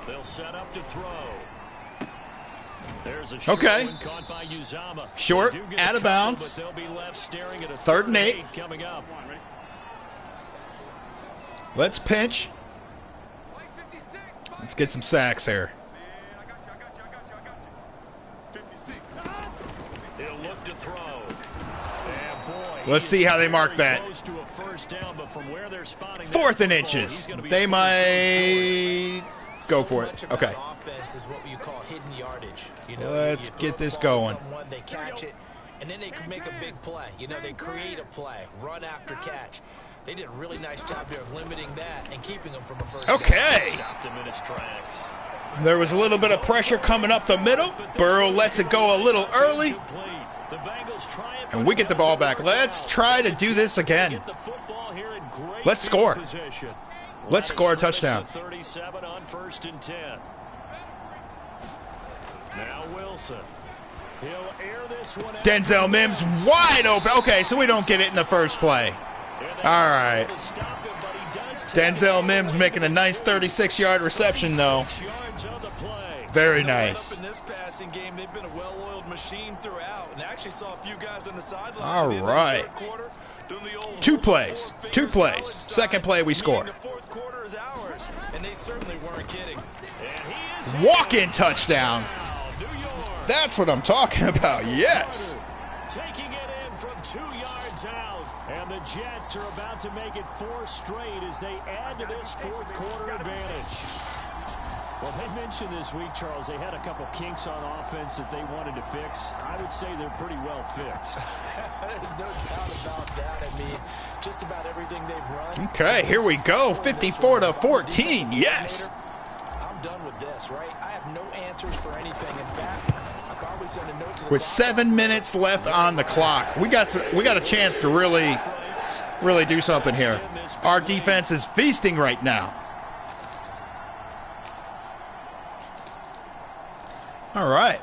They'll set up to throw. Okay. Short, out of bounds. 3rd and 8. Let's pinch. Let's get some sacks here. Let's see how they mark that. 4th and inches. They might go for it. Okay. Is what you call hidden yardage. Let's get this going. They catch it, and then they can make a big play. They create a play, run after catch. They did a really nice job there of limiting that and keeping them from a first down. Okay. There was a little bit of pressure coming up the middle. Burrow lets it go a little early, and we get the ball back. Let's try to do this again. Let's score. Let's score a touchdown. 37 on 1st and 10. Now Wilson. He'll air this one out. Denzel Mims wide open. Okay, so we don't get it in the first play. All right. Denzel Mims making a nice 36-yard reception, though. Very nice. In this passing game, they've been a well-oiled machine throughout, and actually saw a few guys on the sidelines. All right. 2 plays. 2 plays. 2nd play, we score. The 4th quarter is ours, and they certainly weren't kidding. Walk-in touchdown. That's what I'm talking about. Yes. Taking it in from 2 yards out. And the Jets are about to make it 4 straight as they add to this 4th quarter advantage. Well, they mentioned this week, Charles, they had a couple kinks on offense that they wanted to fix. I would say they're pretty well fixed. There's no doubt about that. I mean, just about everything they've run. Okay, here we go. 54-14. Yes. I'm done with this, right? I have no answers for anything. In fact, I probably send a note to the with 7 minutes left on the clock, we got a chance to really do something here. Our defense is feasting right now. All right.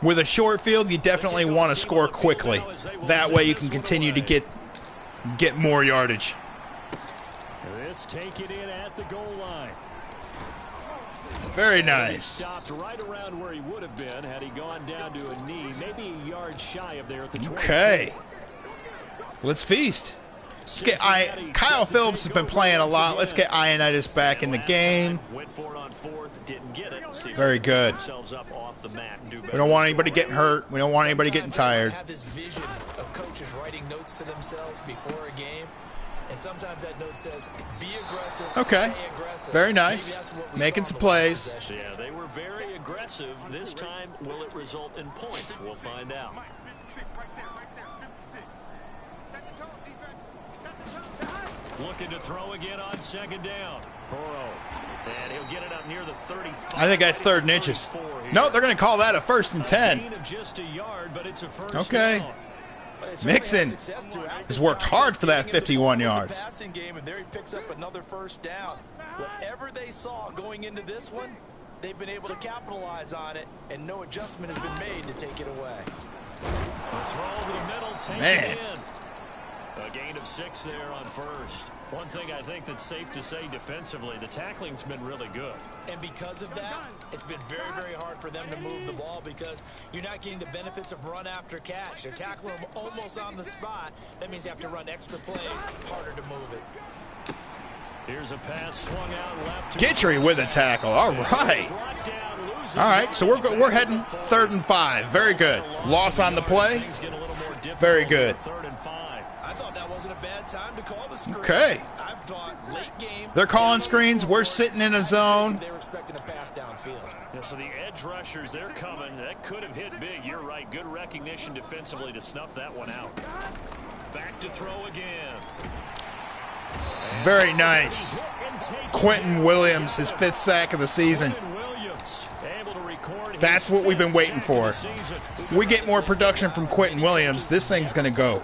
With a short field, you definitely want to score quickly. That way you can continue to get more yardage. This take it in at the goal line. Very nice. Stopped right around where he would have been had he gone down to a knee, maybe a yard shy of there at the 20. Okay. Let's feast. Let's get Kyle Phillips has been playing a lot. Let's get Ioannidis back in the game. Very good. We don't want anybody getting hurt. We don't want anybody getting tired. Have this vision of coaches writing notes to themselves before a game, and sometimes that note says, "Be aggressive." Okay. Stay aggressive. Very nice. Making some plays. Yeah, they were very aggressive. This time, will it result in points? We'll find out. Looking to throw again on second down. Burrow. And he'll get it up near the 35. I think that's 3rd and inches. No, they're going to call that a 1st and 10. Just a yard, but it's a first okay. down. Mixon has worked hard for that 51 yards. Passing game, and there he picks up another first down. Whatever they saw going into this one, they've been able to capitalize on it, and no adjustment has been made to take it away. A throw over the middle, take it in. A gain of 6 there on first. One thing I think that's safe to say defensively, the tackling's been really good. And because of that, it's been very, very hard for them to move the ball because you're not getting the benefits of run after catch. They're tackling them almost on the spot. That means you have to run extra plays, harder to move it. Here's a pass swung out left. Gitry with a tackle. All right. All right, so we're heading 3rd and 5. Very good. Loss on the play. Very good. I thought that wasn't a bad time to call the screen. Okay. I thought late game. They're calling screens. We're sitting in a zone. They were expecting a pass downfield. Yeah, so the edge rushers, they're coming. That could have hit big. You're right. Good recognition defensively to snuff that one out. Back to throw again. Very nice. Quentin Williams, his 5th sack of the season. That's what we've been waiting for. We get more production from Quentin Williams, this thing's going to go.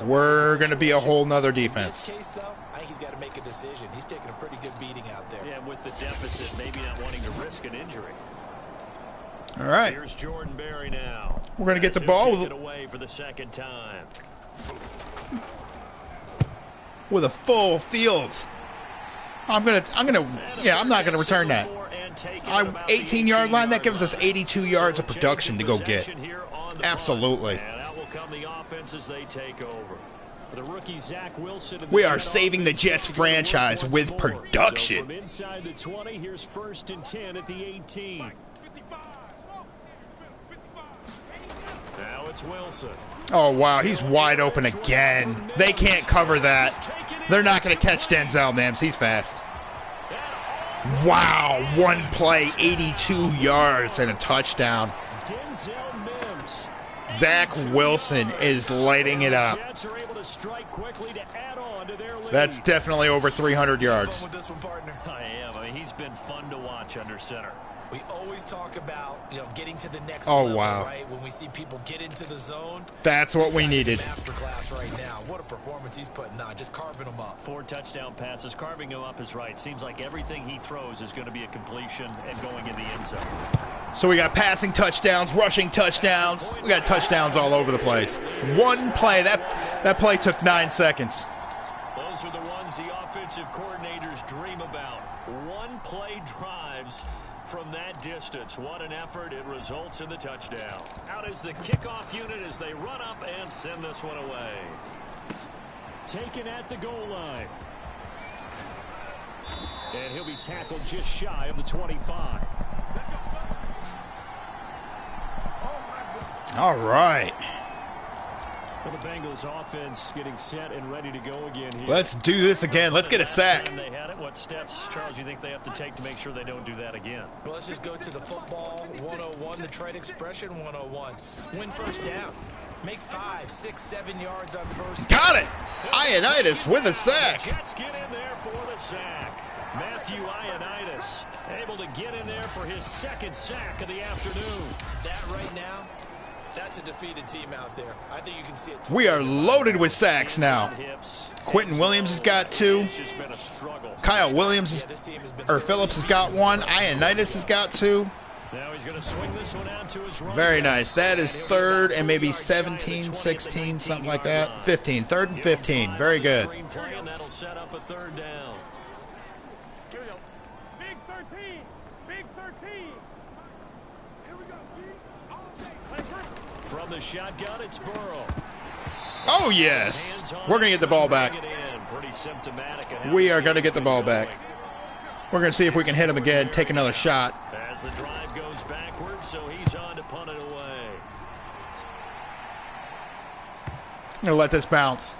We're going to be a whole nother defense. In this case, though, I think he's got to make a decision. He's taking a pretty good beating out there. Yeah, with the deficit, maybe not wanting to risk an injury. All right. Here's Jordan Berry now. We're going to get the ball with away for the 2nd time. With a full field. I'm not gonna return that. 18-yard line, that gives us 82 yards of production to go get. Absolutely. We are saving the Jets franchise with production. Inside the 20, here's 1st and 10 at the 18. Now it's Wilson. Oh, wow, he's wide open again. They can't cover that. They're not going to catch Denzel Mims. He's fast. Wow, one play, 82 yards and a touchdown. Zach Wilson is lighting it up. That's definitely over 300 yards. I am. I mean, he's been fun to watch under center. We always talk about, getting to the next level, wow. Right? When we see people get into the zone. That's what we needed. Masterclass right now. What a performance he's putting on, just carving them up. 4 touchdown passes, carving them up is right. Seems like everything he throws is going to be a completion and going in the end zone. So we got passing touchdowns, rushing touchdowns. We got touchdowns all over the place. One play, that play took 9 seconds. Those are the ones the offensive coordinators dream about. One play drives from that distance. What an effort. It results in the touchdown. Out is the kickoff unit as they run up and send this one away. Taken at the goal line. And he'll be tackled just shy of the 25. All right. Well, the Bengals offense getting set and ready to go again here. Let's do this again. Let's get a sack. They had it. What steps, Charles, you think they have to take to make sure they don't do that again? Well, let's just go to the football 101, the trade expression 101. Win first down. Make 5, 6, 7 yards on first. Got it. Ioannidis with a sack. Jets get in there for the sack. Matthew Ioannidis able to get in there for his 2nd sack of the afternoon. That right now, that's a defeated team out there. I think you can see it. We are loaded with sacks now. Quentin Williams has got 2. Kyle Williams Phillips has got 1. Ioannidis has got 2. Now he's going to swing this one out to his right. Very nice. That is 3rd and maybe 17, 16, something like that. 15. 3rd and 15. Very good. That'll set up a 3rd down. Here we go. Big 13. Big 13. Here we go, D. From the shotgun, it's Burrow. Oh, yes. We're going to get the ball back. We are going to get the ball back. We're going to see if we can hit him again, take another shot. As the drive goes backwards, so he's on to punt it away. I'm going to let this bounce.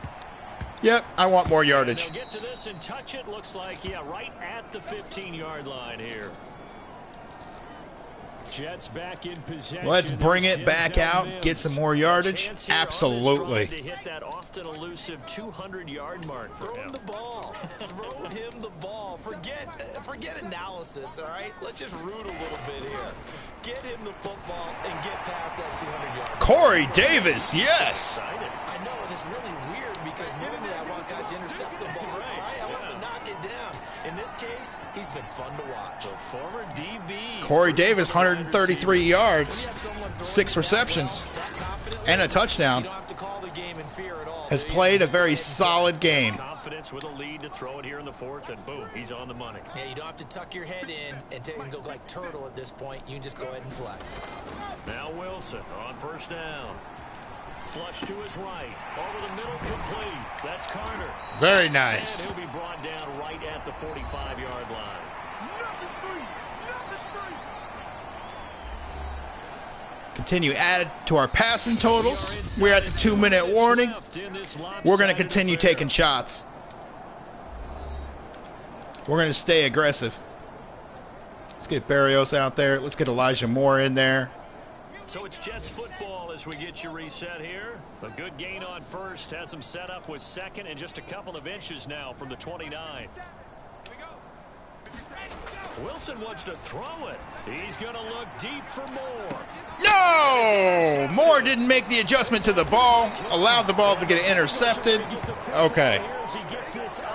Yep, I want more yardage. They'll get to this and touch it. Looks like, yeah, right at the 15-yard line here. Jets back in possession. Let's bring it back out, get some more yardage. Absolutely. To hit that often elusive 200-yard mark for him. Throw him the ball. Throw him the ball. Forget analysis, all right? Let's just root a little bit here. Get him the football and get past that 200-yard mark. Corey Davis, yes. I know, and it's really weird because normally I want guys to intercept the ball, right? I want to knock it down. In this case, he's been fun to watch. The former DB. Corey Davis, 133 yards, 6 receptions, and a touchdown. Has played a very solid game. Confidence with a lead to throw it here in the fourth, and boom, he's on the money. Yeah, you don't have to tuck your head in and go like turtle at this point. You can just go ahead and play. Now Wilson on first down. Flush to his right. Over the middle, complete. That's Carter. Very nice. And he'll be brought down right at the 45-yard line. Continue added to our passing totals. We're at the 2-minute warning. We're going to continue taking shots. We're going to stay aggressive. Let's get Barrios out there. Let's get Elijah Moore in there. So it's Jets football as we get you reset here. A good gain on first. Has them set up with second and just a couple of inches now from the 29. Wilson wants to throw it. He's going to look deep for Moore. No! Moore didn't make the adjustment to the ball. Allowed the ball to get intercepted. Okay.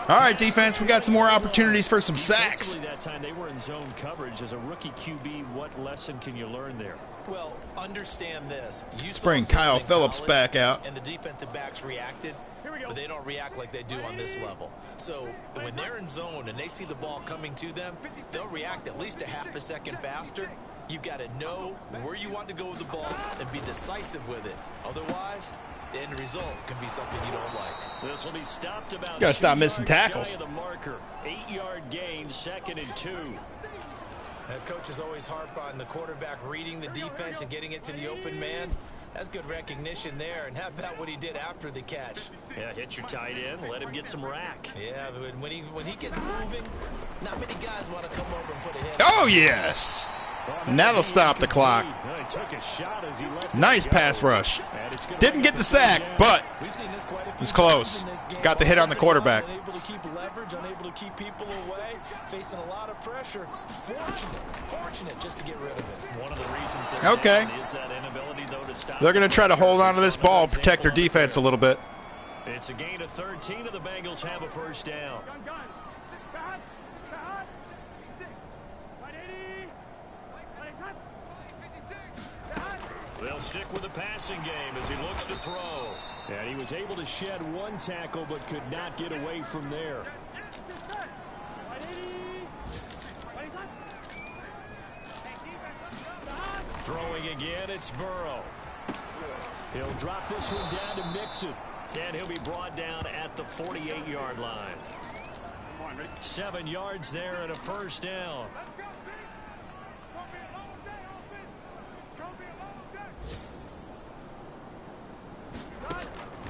All right, defense. We got some more opportunities for some sacks. That time they were in zone coverage. As a rookie QB, what lesson can you learn there? Well, understand this. Let's bring Kyle Phillips back out. And the defensive backs reacted, but they don't react like they do on this level. So when they're in zone and they see the ball coming to them, they'll react at least a half a second faster. You've got to know where you want to go with the ball and be decisive with it. Otherwise, the end result can be something you don't like. This will be stopped about. Got to stop missing tackles. The marker, 8-yard gain, 2nd and 2. Coaches always harp on the quarterback reading the defense and getting it to the open man. That's good recognition there. And how about what he did after the catch? Yeah, hit your tight end, let him get some rack. Yeah, but when he gets moving, not many guys want to come over and put a hit. Oh, yes. And that'll stop the clock. Nice pass rush. Didn't get the sack, but it was close. Got the hit on the quarterback. Unable to keep leverage, unable to keep people away, facing a lot of pressure. Fortunate just to get rid of it. One of the reasons okay. Is that inability, though, to stop. They're going to try to hold on to this ball, protect their defense a little bit. It's a gain of 13, and the Bengals have a first down. They'll stick with the passing game as he looks to throw. And he was able to shed one tackle but could not get away from there. Throwing again, it's Burrow. He'll drop this one down to Mixon. And he'll be brought down at the 48-yard line. 7 yards there and a first down.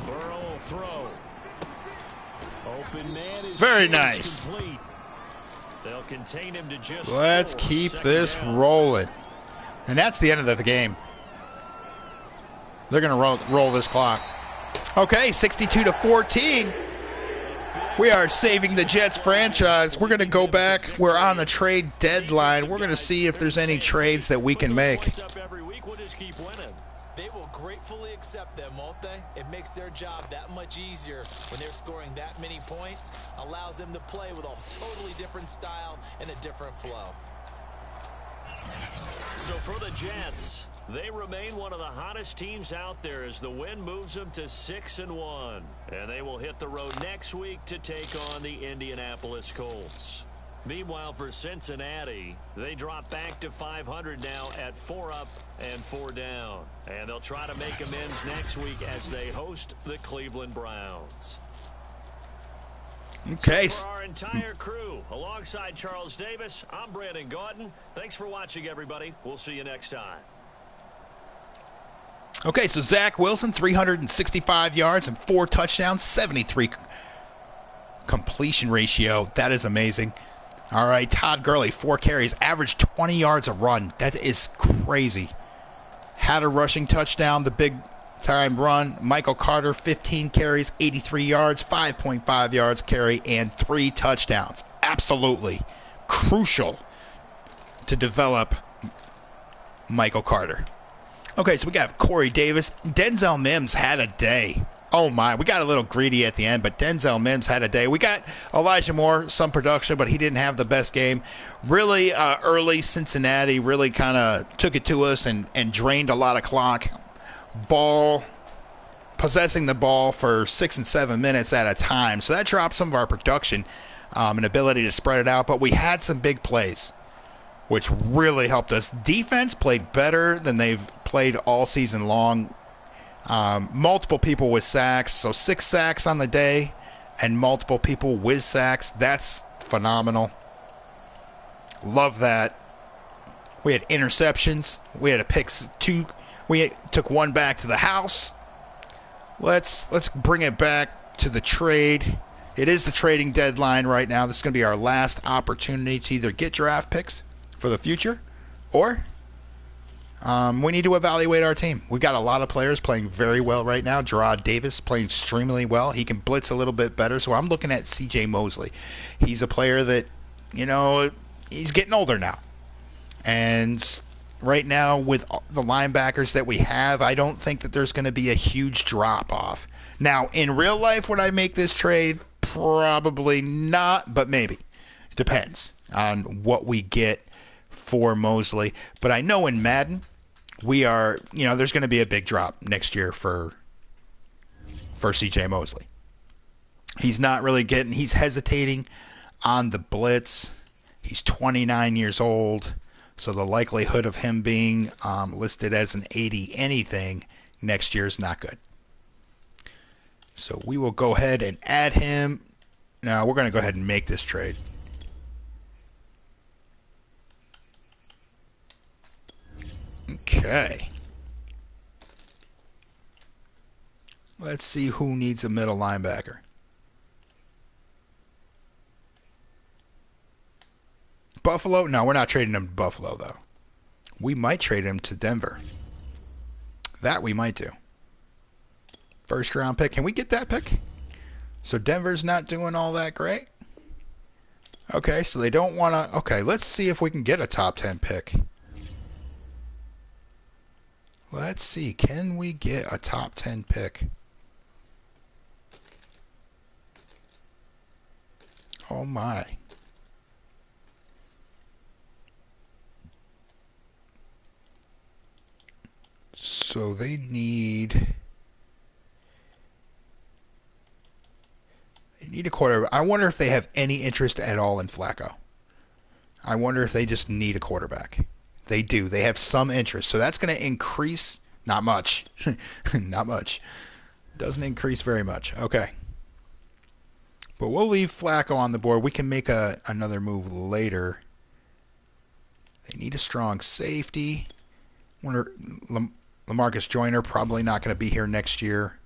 Burrow will throw. Open man is very nice. Complete. They'll contain him to just. Let's keep this rolling. And that's the end of the game. They're going to roll this clock. Okay, 62-14. We are saving the Jets franchise. We're going to go back. We're on the trade deadline. We're going to see if there's any trades that we can make. They will gratefully accept them, won't they? It makes their job that much easier when they're scoring that many points. Allows them to play with a totally different style and a different flow. So for the Jets, they remain one of the hottest teams out there as the win moves them to 6-1. And they will hit the road next week to take on the Indianapolis Colts. Meanwhile, for Cincinnati, they drop back to 500 now at 4 up and 4 down. And they'll try to make amends next week as they host the Cleveland Browns. Okay. So for our entire crew, alongside Charles Davis, I'm Brandon Gaudin. Thanks for watching, everybody. We'll see you next time. Okay, so Zach Wilson, 365 yards and 4 touchdowns, 73 completion ratio. That is amazing. All right, Todd Gurley, 4 carries, averaged 20 yards a run. That is crazy. Had a rushing touchdown, the big-time run. Michael Carter, 15 carries, 83 yards, 5.5 yards carry, and 3 touchdowns. Absolutely crucial to develop Michael Carter. Okay, so we got Corey Davis. Denzel Mims had a day. Oh, my. We got a little greedy at the end, but Denzel Mims had a day. We got Elijah Moore, some production, but he didn't have the best game. Really early, Cincinnati really kind of took it to us and drained a lot of clock. Possessing the ball for 6 and 7 minutes at a time. So that dropped some of our production and ability to spread it out, but we had some big plays, which really helped us. Defense played better than they've played all season long. Multiple people with sacks, so 6 sacks on the day, and multiple people with sacks. That's phenomenal. Love that. We had interceptions. We had a pick 2. We took 1 back to the house. Let's bring it back to the trade. It is the trading deadline right now. This is going to be our last opportunity to either get draft picks for the future, or we need to evaluate our team. We've got a lot of players playing very well right now. Gerard Davis playing extremely well. He can blitz a little bit better, so I'm looking at C.J. Mosley. He's a player that, he's getting older now. And right now, with the linebackers that we have, I don't think that there's going to be a huge drop-off. Now, in real life, would I make this trade? Probably not, but maybe. It depends on what we get for Mosley. But I know in Madden, we are, there's going to be a big drop next year for C.J. Mosley. He's not really he's hesitating on the blitz. He's 29 years old, so the likelihood of him being listed as an 80 anything next year is not good. So we will go ahead and add him. Now we're going to go ahead and make this trade. Okay. Let's see who needs a middle linebacker. Buffalo? No, we're not trading him to Buffalo, though. We might trade him to Denver. That we might do. First round pick. Can we get that pick? So Denver's not doing all that great. Okay, so they don't want to... Okay, let's see if we can get a top 10 pick. Let's see. Can we get a top 10 pick? Oh, my. So they need a quarterback. I wonder if they have any interest at all in Flacco. I wonder if they just need a quarterback. They do. They have some interest. So that's going to increase. Not much. Not much. Doesn't increase very much. Okay. But we'll leave Flacco on the board. We can make another move later. They need a strong safety. Wonder LaMarcus Joyner probably not going to be here next year.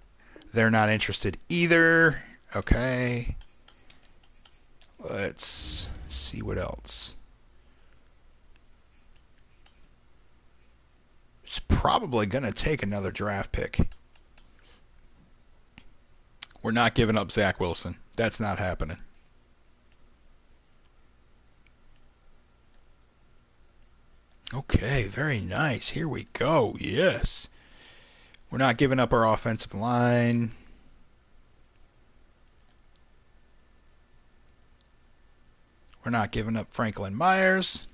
They're not interested either. Okay. Let's see what else. It's probably going to take another draft pick. We're not giving up Zach Wilson. That's not happening. Okay, very nice. Here we go. Yes. We're not giving up our offensive line. We're not giving up Franklin Myers.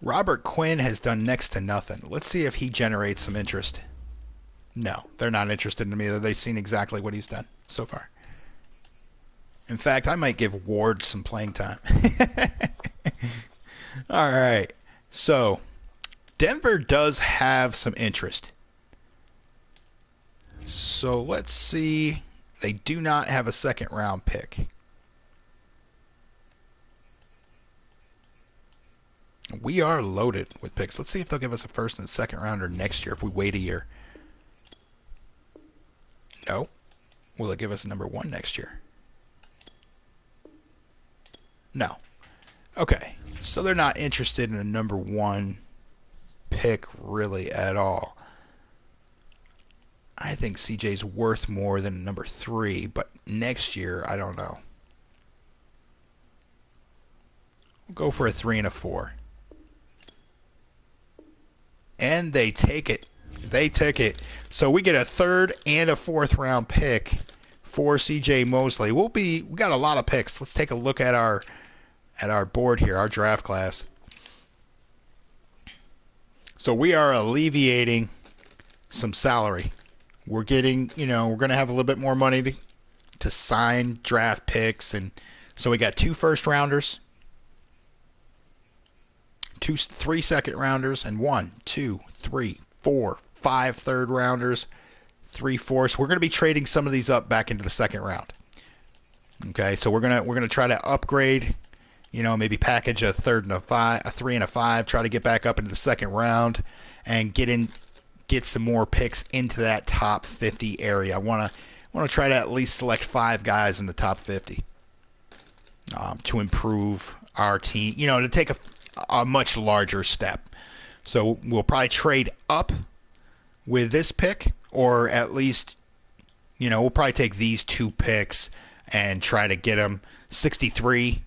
Robert Quinn has done next to nothing. Let's see if he generates some interest. No, they're not interested in him either. They've seen exactly what he's done so far. In fact, I might give Ward some playing time. All right. So, Denver does have some interest. So, let's see. They do not have a second-round pick. We are loaded with picks. Let's see if they'll give us a first and second rounder next year if we wait a year. No. Will it give us a number 1 next year? No. Okay. So they're not interested in a number 1 pick really at all. I think CJ's worth more than a number 3, but next year, I don't know. We'll go for a 3 and a 4. And they take it. They take it. So we get a 3rd and a 4th round pick for CJ Mosley. We got a lot of picks. Let's take a look at our board here, our draft class. So we are alleviating some salary. We're getting, we're going to have a little bit more money to sign draft picks, and so we got 2 first rounders, 3 second rounders, and 1, 2, 3, 4, 5 third rounders, 3 fourths. We're going to be trading some of these up back into the second round. Okay, so we're gonna try to upgrade, maybe package a 3rd and a 5, a 3 and a 5, try to get back up into the second round and get some more picks into that top 50 area. I want to try to at least select 5 guys in the top 50 to improve our team, to take a much larger step. So we'll probably trade up with this pick, or at least, we'll probably take these 2 picks and try to get them 63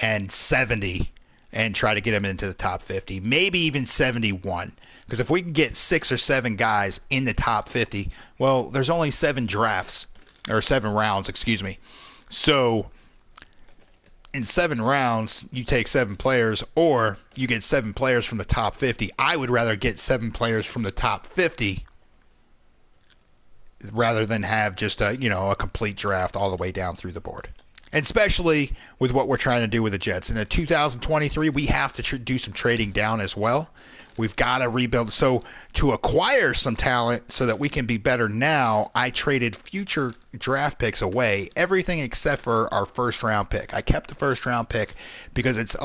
and 70 and try to get them into the top 50, maybe even 71. Because if we can get 6 or 7 guys in the top 50, well, there's only 7 drafts, or 7 rounds, excuse me. So in 7 rounds, you take 7 players, or you get 7 players from the top 50. I would rather get 7 players from the top 50 rather than have just a complete draft all the way down through the board. And especially with what we're trying to do with the Jets. In the 2023, we have to do some trading down as well. We've got to rebuild. So to acquire some talent so that we can be better now, I traded future draft picks away, everything except for our first round pick. I kept the first round pick because it's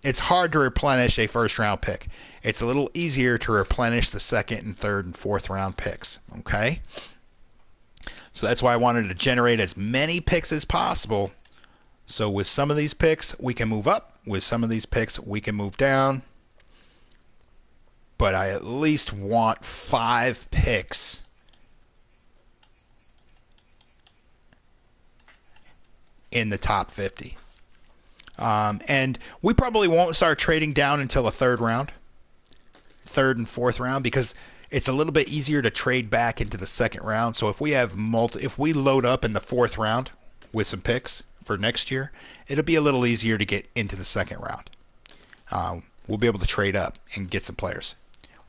it's hard to replenish a first round pick. It's a little easier to replenish the 2nd and 3rd and 4th round picks. Okay? So that's why I wanted to generate as many picks as possible. So with some of these picks, we can move up. With some of these picks, we can move down. But I at least want 5 picks in the top 50. And we probably won't start trading down until the 3rd round, 3rd and 4th round, because it's a little bit easier to trade back into the 2nd round. So if we have if we load up in the 4th round with some picks for next year, it'll be a little easier to get into the 2nd round. We'll be able to trade up and get some players.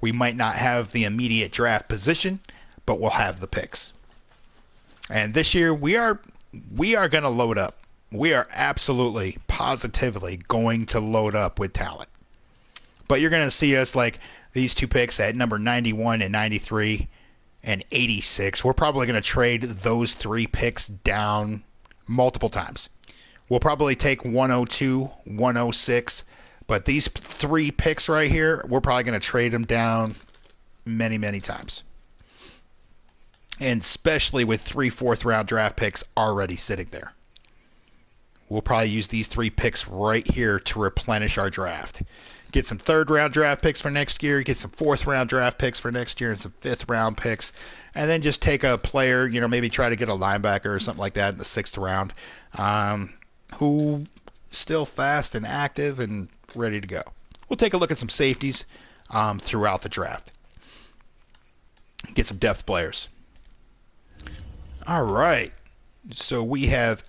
We might not have the immediate draft position, but we'll have the picks. And this year we are going to load up. We are absolutely, positively going to load up with talent. But you're going to see us like these 2 picks at number 91 and 93 and 86. We're probably going to trade those 3 picks down multiple times. We'll probably take 102, 106. But these 3 picks right here, we're probably going to trade them down many, many times. And especially with 3 4th round draft picks already sitting there. We'll probably use these 3 picks right here to replenish our draft. Get some 3rd round draft picks for next year, get some 4th round draft picks for next year, and some 5th round picks. And then just take a player, maybe try to get a linebacker or something like that in the 6th round, who still fast and active and ready to go. We'll take a look at some safeties throughout the draft. Get some depth players. All right. So we have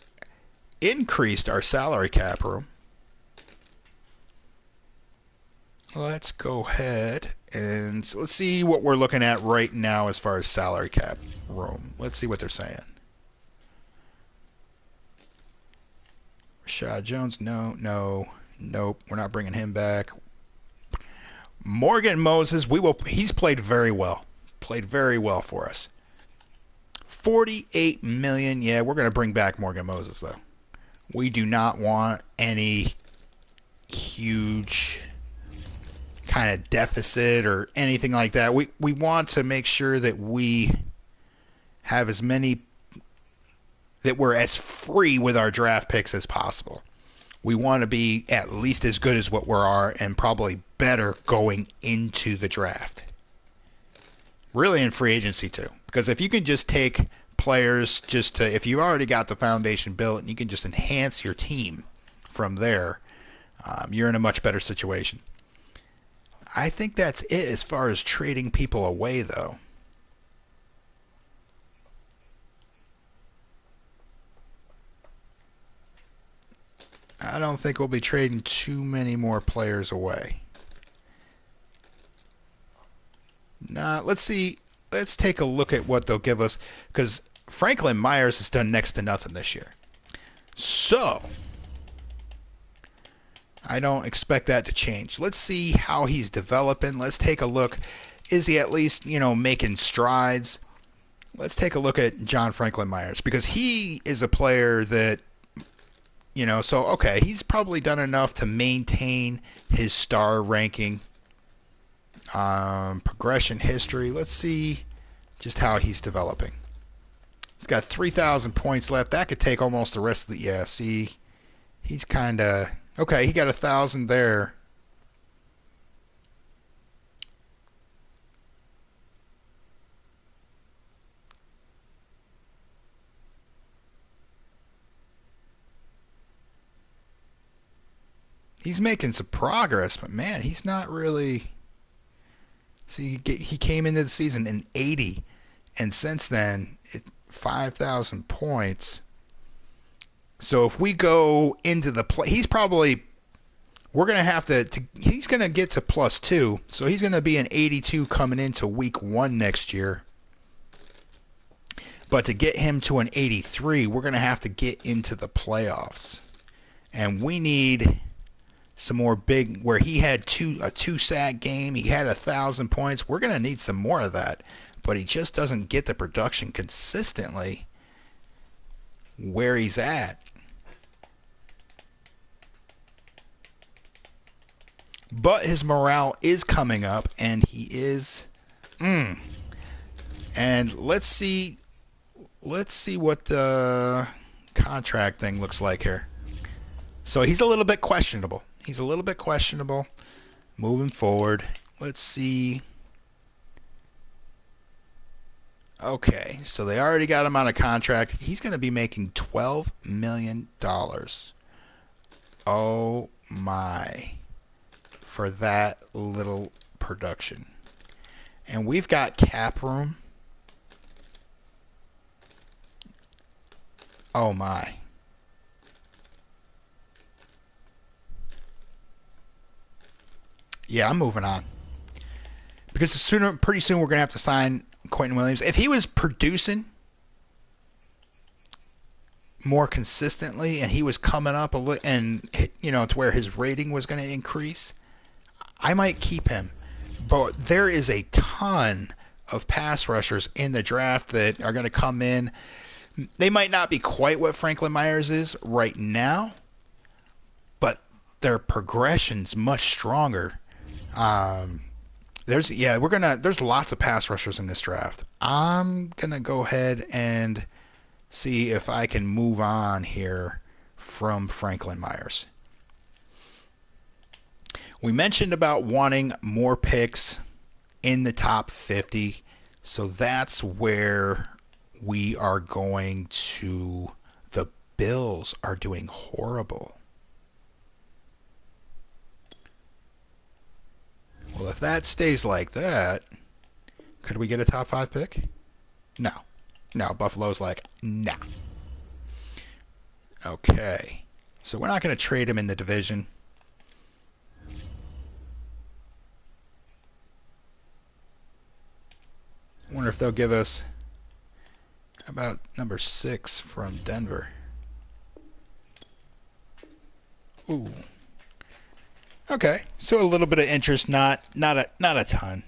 increased our salary cap room. let's go ahead and let's see what we're looking at right now as far as salary cap room. Let's see what they're saying. Rashad Jones, nope. We're not bringing him back. Morgan Moses, he's played very well. Played very well for us. $48 million. Yeah, we're going to bring back Morgan Moses, though. We do not want any huge kind of deficit or anything like that. We want to make sure that we have as many, that we're as free with our draft picks as possible. We want to be at least as good as what we are and probably better going into the draft. Really in free agency too. Because if you can just take players if you already got the foundation built and you can just enhance your team from there, you're in a much better situation. I think that's it as far as trading people away, though. I don't think we'll be trading too many more players away. Nah, let's see. Let's take a look at what they'll give us, because Franklin Myers has done next to nothing this year. So I don't expect that to change. Let's see how he's developing. Let's take a look. Is he at least, making strides? Let's take a look at John Franklin Myers, because he is a player that, okay, he's probably done enough to maintain his star ranking. Progression history. Let's see just how he's developing. He's got 3,000 points left. That could take almost the rest of the... Yeah, see, he's kind of... Okay, he got 1,000 there. He's making some progress, but man, he's not really... See, he came into the season in 80, and since then, 5,000 points. So if we go into the play, we're going to have to, he's going to get to +2, so he's going to be an 82 coming into week 1 next year. But to get him to an 83, we're going to have to get into the playoffs. And we need some more big, where he had a 2-sack game, he had 1,000 points. We're going to need some more of that, but he just doesn't get the production consistently where he's at. But his morale is coming up, and he is. And let's see what the contract thing looks like here. So he's a little bit questionable. Moving forward. Let's see. Okay, so they already got him on a contract. He's going to be making $12 million. Oh my. For that little production. And we've got cap room. Oh my. Yeah, I'm moving on. Because pretty soon we're going to have to sign Quentin Williams. If he was producing more consistently and he was coming up a little, and to where his rating was going to increase, I might keep him. But there is a ton of pass rushers in the draft that are going to come in. They might not be quite what Franklin Myers is right now, but their progression's much stronger. There's lots of pass rushers in this draft. I'm gonna go ahead and see if I can move on here from Franklin Myers. We mentioned about wanting more picks in the top 50, so that's where we are going to. The Bills are doing horrible. Well, if that stays like that, could we get a top 5 pick? No. Buffalo's like, nah. Okay. So we're not going to trade him in the division. wonder if they'll give us, how about number 6 from Denver? Ooh. Okay, so a little bit of interest, not a ton.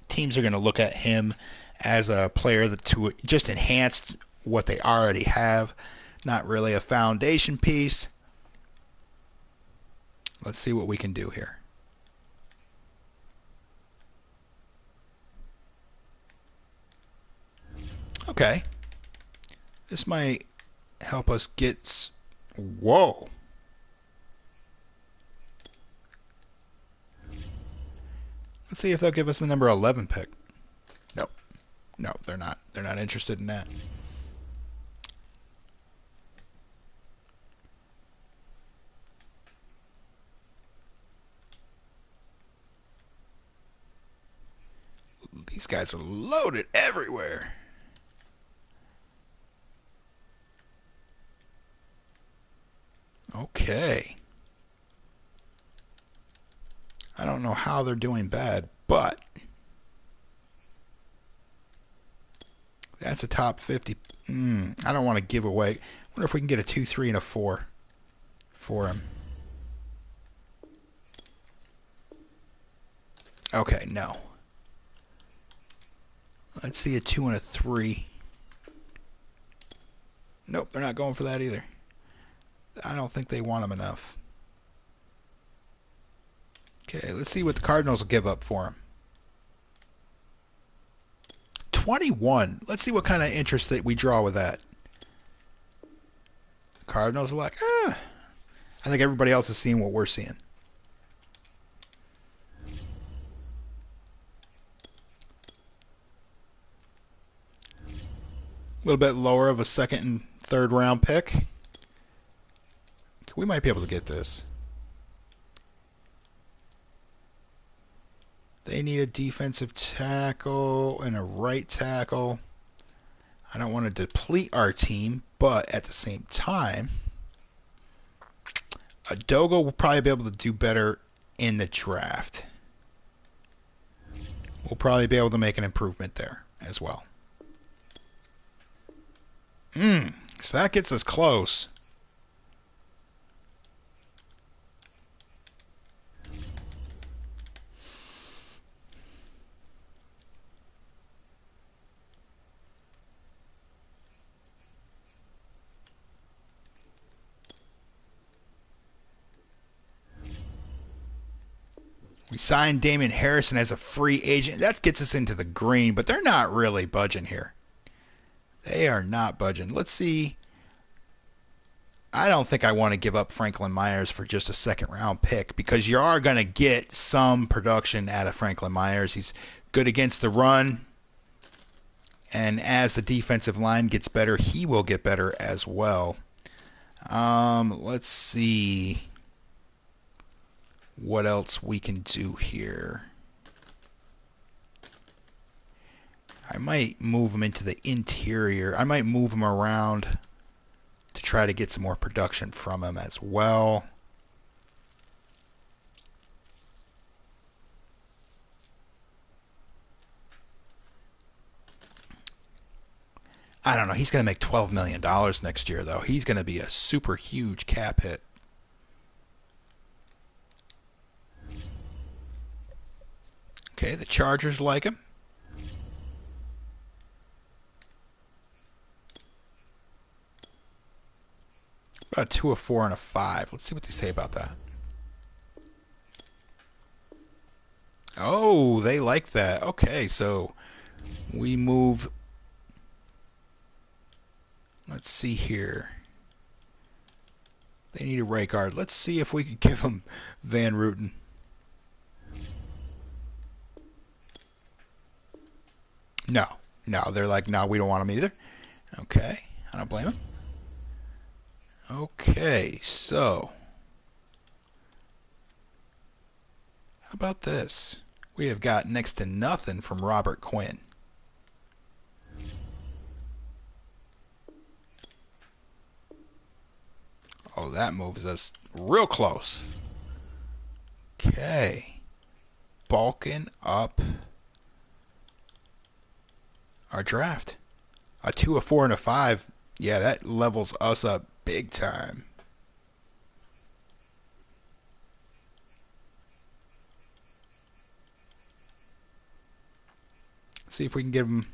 Teams are going to look at him as a player that to just enhanced what they already have, not really a foundation piece. Let's see what we can do here. Okay, this might help us get. Whoa. Let's see if they'll give us the number 11 pick. Nope. No, they're not. They're not interested in that. These guys are loaded everywhere. Okay. I don't know how they're doing bad, but that's a top 50. I don't want to give away. I wonder if we can get a 2, 3, and a 4 for him. Okay, no. Let's see a 2 and a 3. Nope, they're not going for that either. I don't think they want him enough. Okay, let's see what the Cardinals will give up for him. 21. Let's see what kind of interest that we draw with that. The Cardinals are like, I think everybody else is seeing what we're seeing. A little bit lower of a second and third round pick. We might be able to get this. They need a defensive tackle and a right tackle. I don't want to deplete our team, but at the same time, Adogo will probably be able to do better in the draft. We'll probably be able to make an improvement there as well. So that gets us close. We signed Damon Harrison as a free agent. That gets us into the green, but they're not really budging here. They are not budging. Let's see. I don't think I want to give up Franklin Myers for just a second-round pick because you are going to get some production out of Franklin Myers. He's good against the run, and as the defensive line gets better, he will get better as well. Let's see what else we can do here. I might move him into the interior. I might move him around to try to get some more production from him as well. I don't know. He's going to make $12 million next year, though. He's going to be a super huge cap hit. Okay, the Chargers like him. About 2, a 4, and a 5. Let's see what they say about that. Oh, they like that. Okay, so we move. Let's see here. They need a right guard. Let's see if we could give them Van Ruten. No. They're like, no, we don't want him either. Okay, I don't blame him. Okay, so how about this? We have got next to nothing from Robert Quinn. Oh, that moves us real close. Okay. Bulking up our draft. A 2, a 4, and a 5. Yeah, that levels us up big time. See if we can give him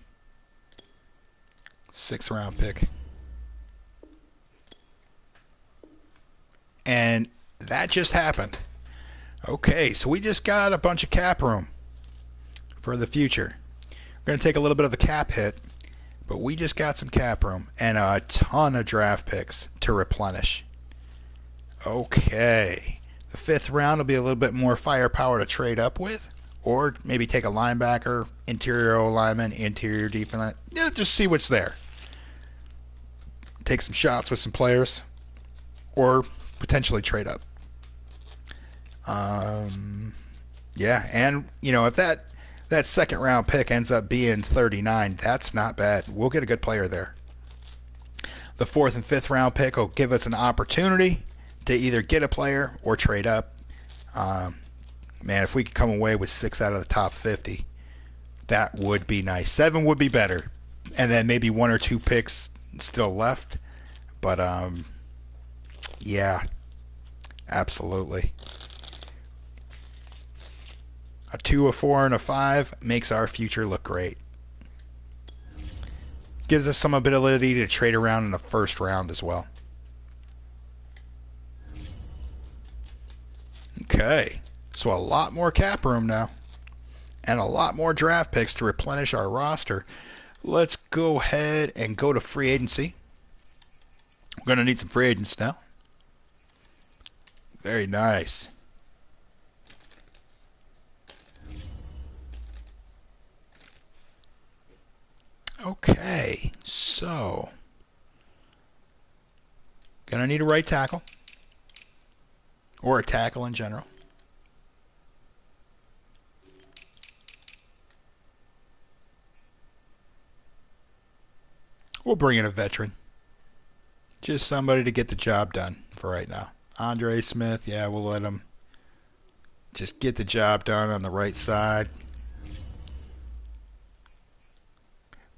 6th round pick. And that just happened. Okay, so we just got a bunch of cap room for the future. We're going to take a little bit of a cap hit, but we just got some cap room and a ton of draft picks to replenish. Okay, the 5th round will be a little bit more firepower to trade up with, or maybe take a linebacker, interior lineman, interior defense. Yeah, just see what's there. Take some shots with some players, or potentially trade up. Yeah, and if that 2nd round pick ends up being 39, that's not bad. We'll get a good player there. The 4th and 5th round pick will give us an opportunity to either get a player or trade up. Man, if we could come away with 6 out of the top 50, that would be nice. 7 would be better, and then maybe 1 or 2 picks still left. But yeah, absolutely. A 2, a 4, and a 5 makes our future look great. Gives us some ability to trade around in the 1st round as well. Okay, so a lot more cap room now. And a lot more draft picks to replenish our roster. Let's go ahead and go to free agency. We're going to need some free agents now. Very nice. Okay, so gonna need a right tackle, or a tackle in general. We'll bring in a veteran, just somebody to get the job done for right now. Andre Smith, yeah, we'll let him just get the job done on the right side.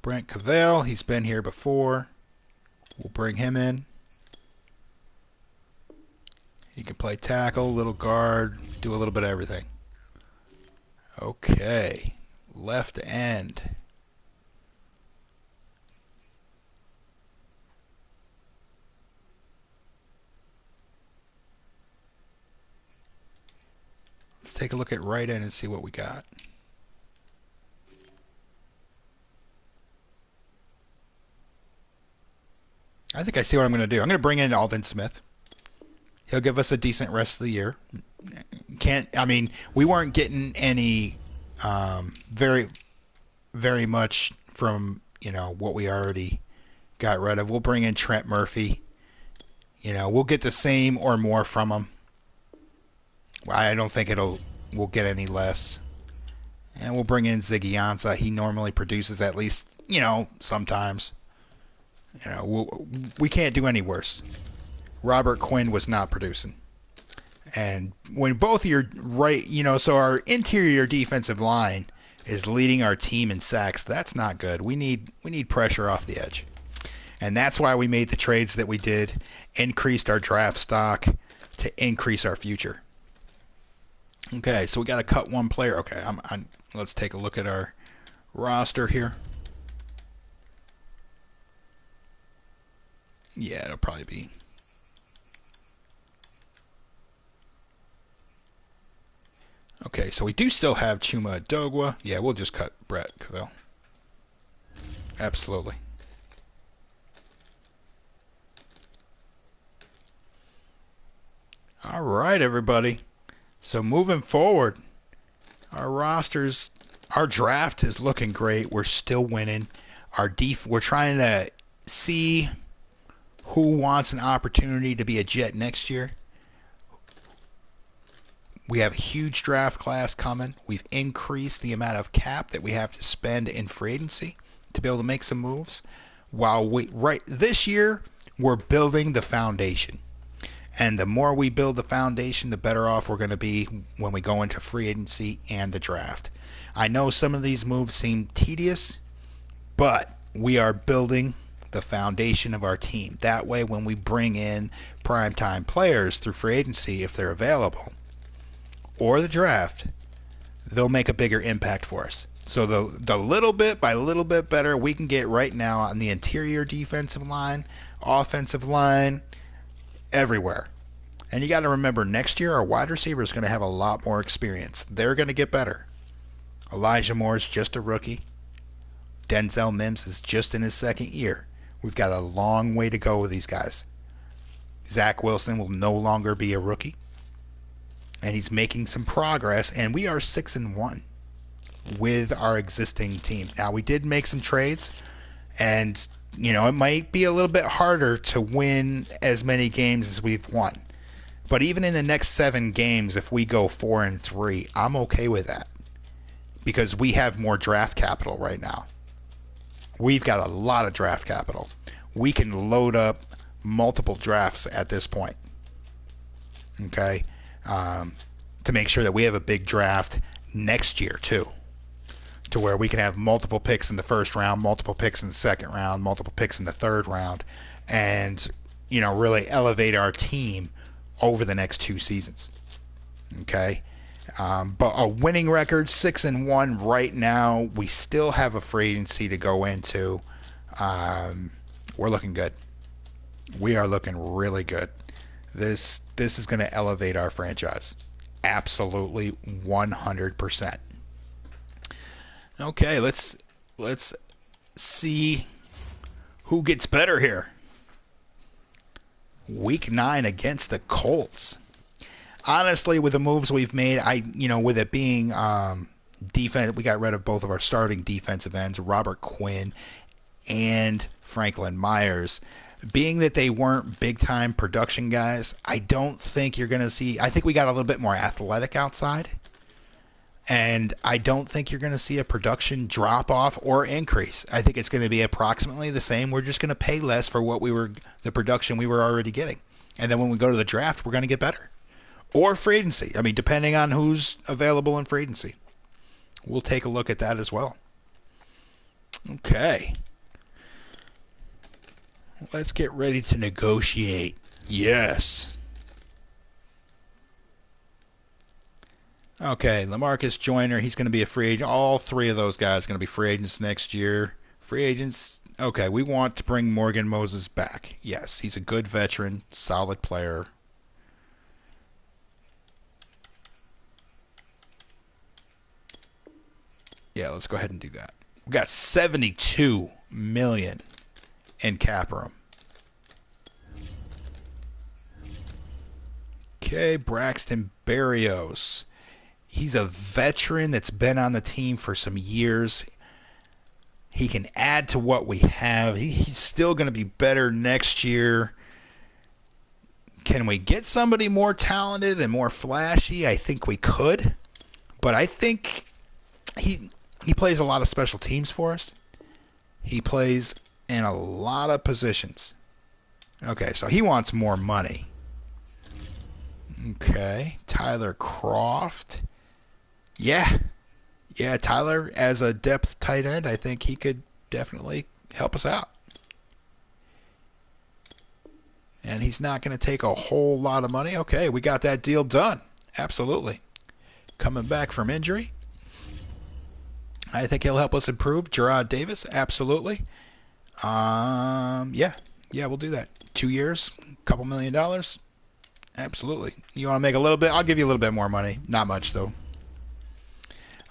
Brent Cavell, he's been here before. We'll bring him in. He can play tackle, little guard, do a little bit of everything. Okay, left end. Let's take a look at right end and see what we got. I think I see what I'm going to do. I'm going to bring in Aldon Smith. He'll give us a decent rest of the year. We weren't getting any very much from, what we already got rid of. We'll bring in Trent Murphy. We'll get the same or more from him. I don't think we'll get any less. And we'll bring in Ziggy Ansah. He normally produces at least, sometimes. We can't do any worse. Robert Quinn was not producing. And when both of your right, so our interior defensive line is leading our team in sacks, that's not good. We need pressure off the edge. And that's why we made the trades that we did, increased our draft stock to increase our future. Okay, so we got to cut one player. Okay, let's take a look at our roster here. Yeah, it'll probably be. Okay, so we do still have Chuma Dogwa. Yeah, we'll just cut Brett Cavell. Absolutely. All right, everybody. So moving forward, our rosters, our draft is looking great. We're still winning. We're trying to see who wants an opportunity to be a Jet next year. We have a huge draft class coming. We've increased the amount of cap that we have to spend in free agency to be able to make some moves. This year, we're building the foundation. And the more we build the foundation, the better off we're going to be when we go into free agency and the draft. I know some of these moves seem tedious, But we are building the foundation of our team. That way, when we bring in primetime players through free agency, if they're available, or the draft, they'll make a bigger impact for us. So the little bit by little bit better we can get right now on the interior defensive line, offensive line, everywhere. And you got to remember, next year our wide receiver is going to have a lot more experience. They're going to get better. Elijah Moore is just a rookie. Denzel Mims is just in his second year. We've got a long way to go with these guys. Zach Wilson will no longer be a rookie. And he's making some progress, and we are 6-1 with our existing team. Now, we did make some trades, and it might be a little bit harder to win as many games as we've won. But even in the next 7 games, if we go 4-3, I'm okay with that, because we have more draft capital right now. We've got a lot of draft capital. We can load up multiple drafts at this point. Okay? To make sure that we have a big draft next year too, to where we can have multiple picks in the first round, multiple picks in the second round, multiple picks in the third round, and really elevate our team over the next 2 seasons. Okay, but a winning record, 6-1 right now. We still have a free agency to go into. We're looking good. We are looking really good. This is going to elevate our franchise. Absolutely 100%. Okay, let's see who gets better here. Week 9 against the Colts. Honestly, with the moves we've made, with it being defense, we got rid of both of our starting defensive ends, Robert Quinn and Franklin Myers. Being that they weren't big-time production guys, I don't think you're going to see... I think we got a little bit more athletic outside. And I don't think you're going to see a production drop-off or increase. I think it's going to be approximately the same. We're just going to pay less for the production we were already getting. And then when we go to the draft, we're going to get better. Or free agency. I mean, depending on who's available in free agency. We'll take a look at that as well. Okay. Let's get ready to negotiate. Yes. Okay, LaMarcus Joyner, he's going to be a free agent. All 3 of those guys are going to be free agents next year. Free agents. Okay, we want to bring Morgan Moses back. Yes, he's a good veteran, solid player. Yeah, let's go ahead and do that. We got $72 million in cap room. Okay, Braxton Berrios. He's a veteran that's been on the team for some years. He can add to what we have. He's still going to be better next year. Can we get somebody more talented and more flashy? I think we could. But I think he plays a lot of special teams for us. He plays in a lot of positions. Okay, so he wants more money. Okay, Tyler Croft. Yeah, Tyler, as a depth tight end, I think he could definitely help us out. And he's not going to take a whole lot of money. Okay, we got that deal done. Absolutely. Coming back from injury. I think he'll help us improve. Gerard Davis, absolutely. Yeah, we'll do that. 2 years, $2 million. Absolutely. You want to make a little bit? I'll give you a little bit more money. Not much, though.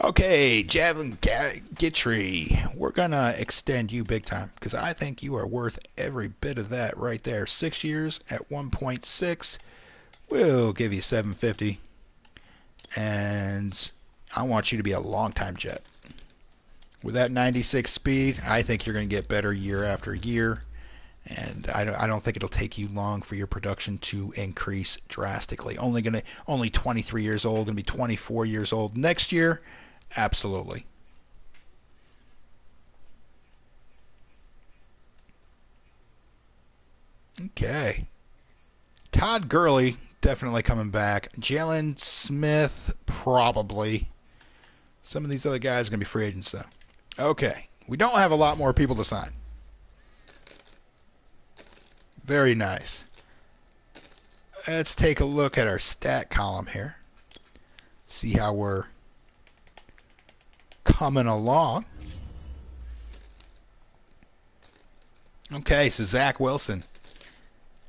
Okay, Javelin Gittrey. We're going to extend you big time because I think you are worth every bit of that right there. 6 years at 1.6. We'll give you $750. And I want you to be a long-time Jet. With that 96 speed, I think you're going to get better year after year. And I don't think it'll take you long for your production to increase drastically. Only 23 years old, going to be 24 years old next year. Absolutely. Okay. Todd Gurley, definitely coming back. Jalen Smith, probably. Some of these other guys are going to be free agents, though. Okay. We don't have a lot more people to sign. Very nice. Let's take a look at our stat column here. See how we're coming along. Okay, so Zach Wilson,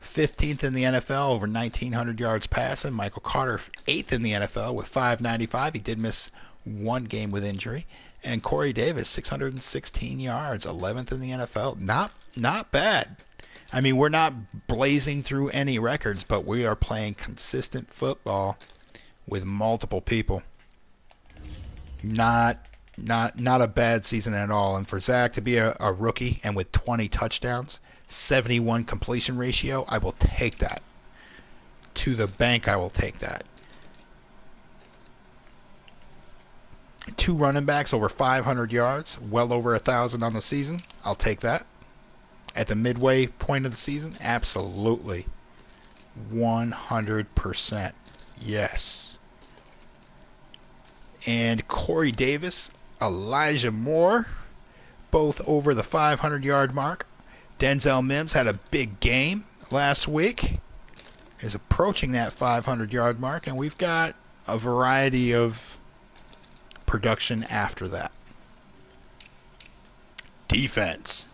15th in the NFL, over 1,900 yards passing. Michael Carter, 8th in the NFL with 595. He did miss one game with injury. And Corey Davis, 616 yards, 11th in the NFL. Not bad. I mean, we're not blazing through any records, but we are playing consistent football with multiple people. Not a bad season at all. And for Zach to be a rookie and with 20 touchdowns, 71 completion ratio, I will take that. To the bank, I will take that. 2 running backs over 500 yards, well over 1,000 on the season. I'll take that. At the midway point of the season, absolutely. 100%. Yes. And Corey Davis, Elijah Moore, both over the 500-yard mark. Denzel Mims had a big game last week. Is approaching that 500-yard mark, and we've got a variety of production after that. Defense.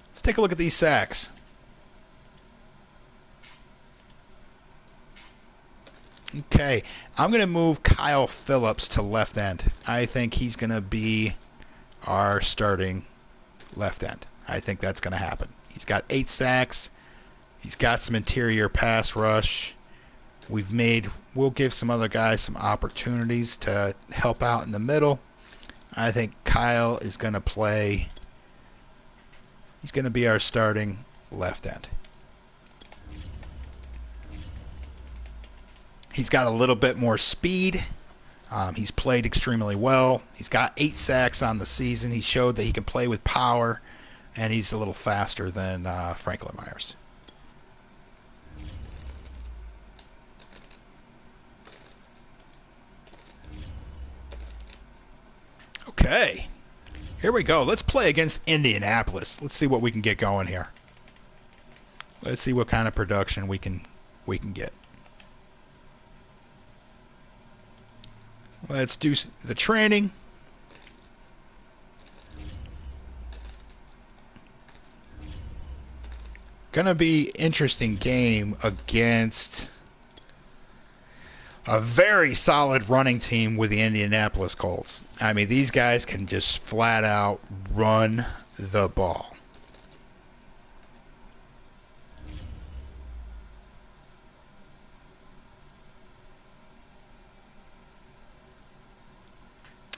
Let's take a look at these sacks. Okay, I'm going to move Kyle Phillips to left end. I think he's going to be our starting left end. I think that's going to happen. He's got 8 sacks. He's got some interior pass rush. We'll give some other guys some opportunities to help out in the middle. I think Kyle is going to play. He's going to be our starting left end. He's got a little bit more speed. He's played extremely well. He's got 8 sacks on the season. He showed that he can play with power, and he's a little faster than Franklin Myers. Okay, here we go. Let's play against Indianapolis. Let's see what we can get going here. Let's see what kind of production we can get. Let's do the training. Gonna be interesting game against a very solid running team with the Indianapolis Colts. I mean, these guys can just flat out run the ball.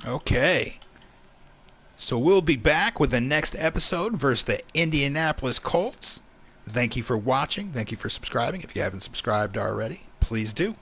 Okay. So we'll be back with the next episode versus the Indianapolis Colts. Thank you for watching. Thank you for subscribing. If you haven't subscribed already, please do.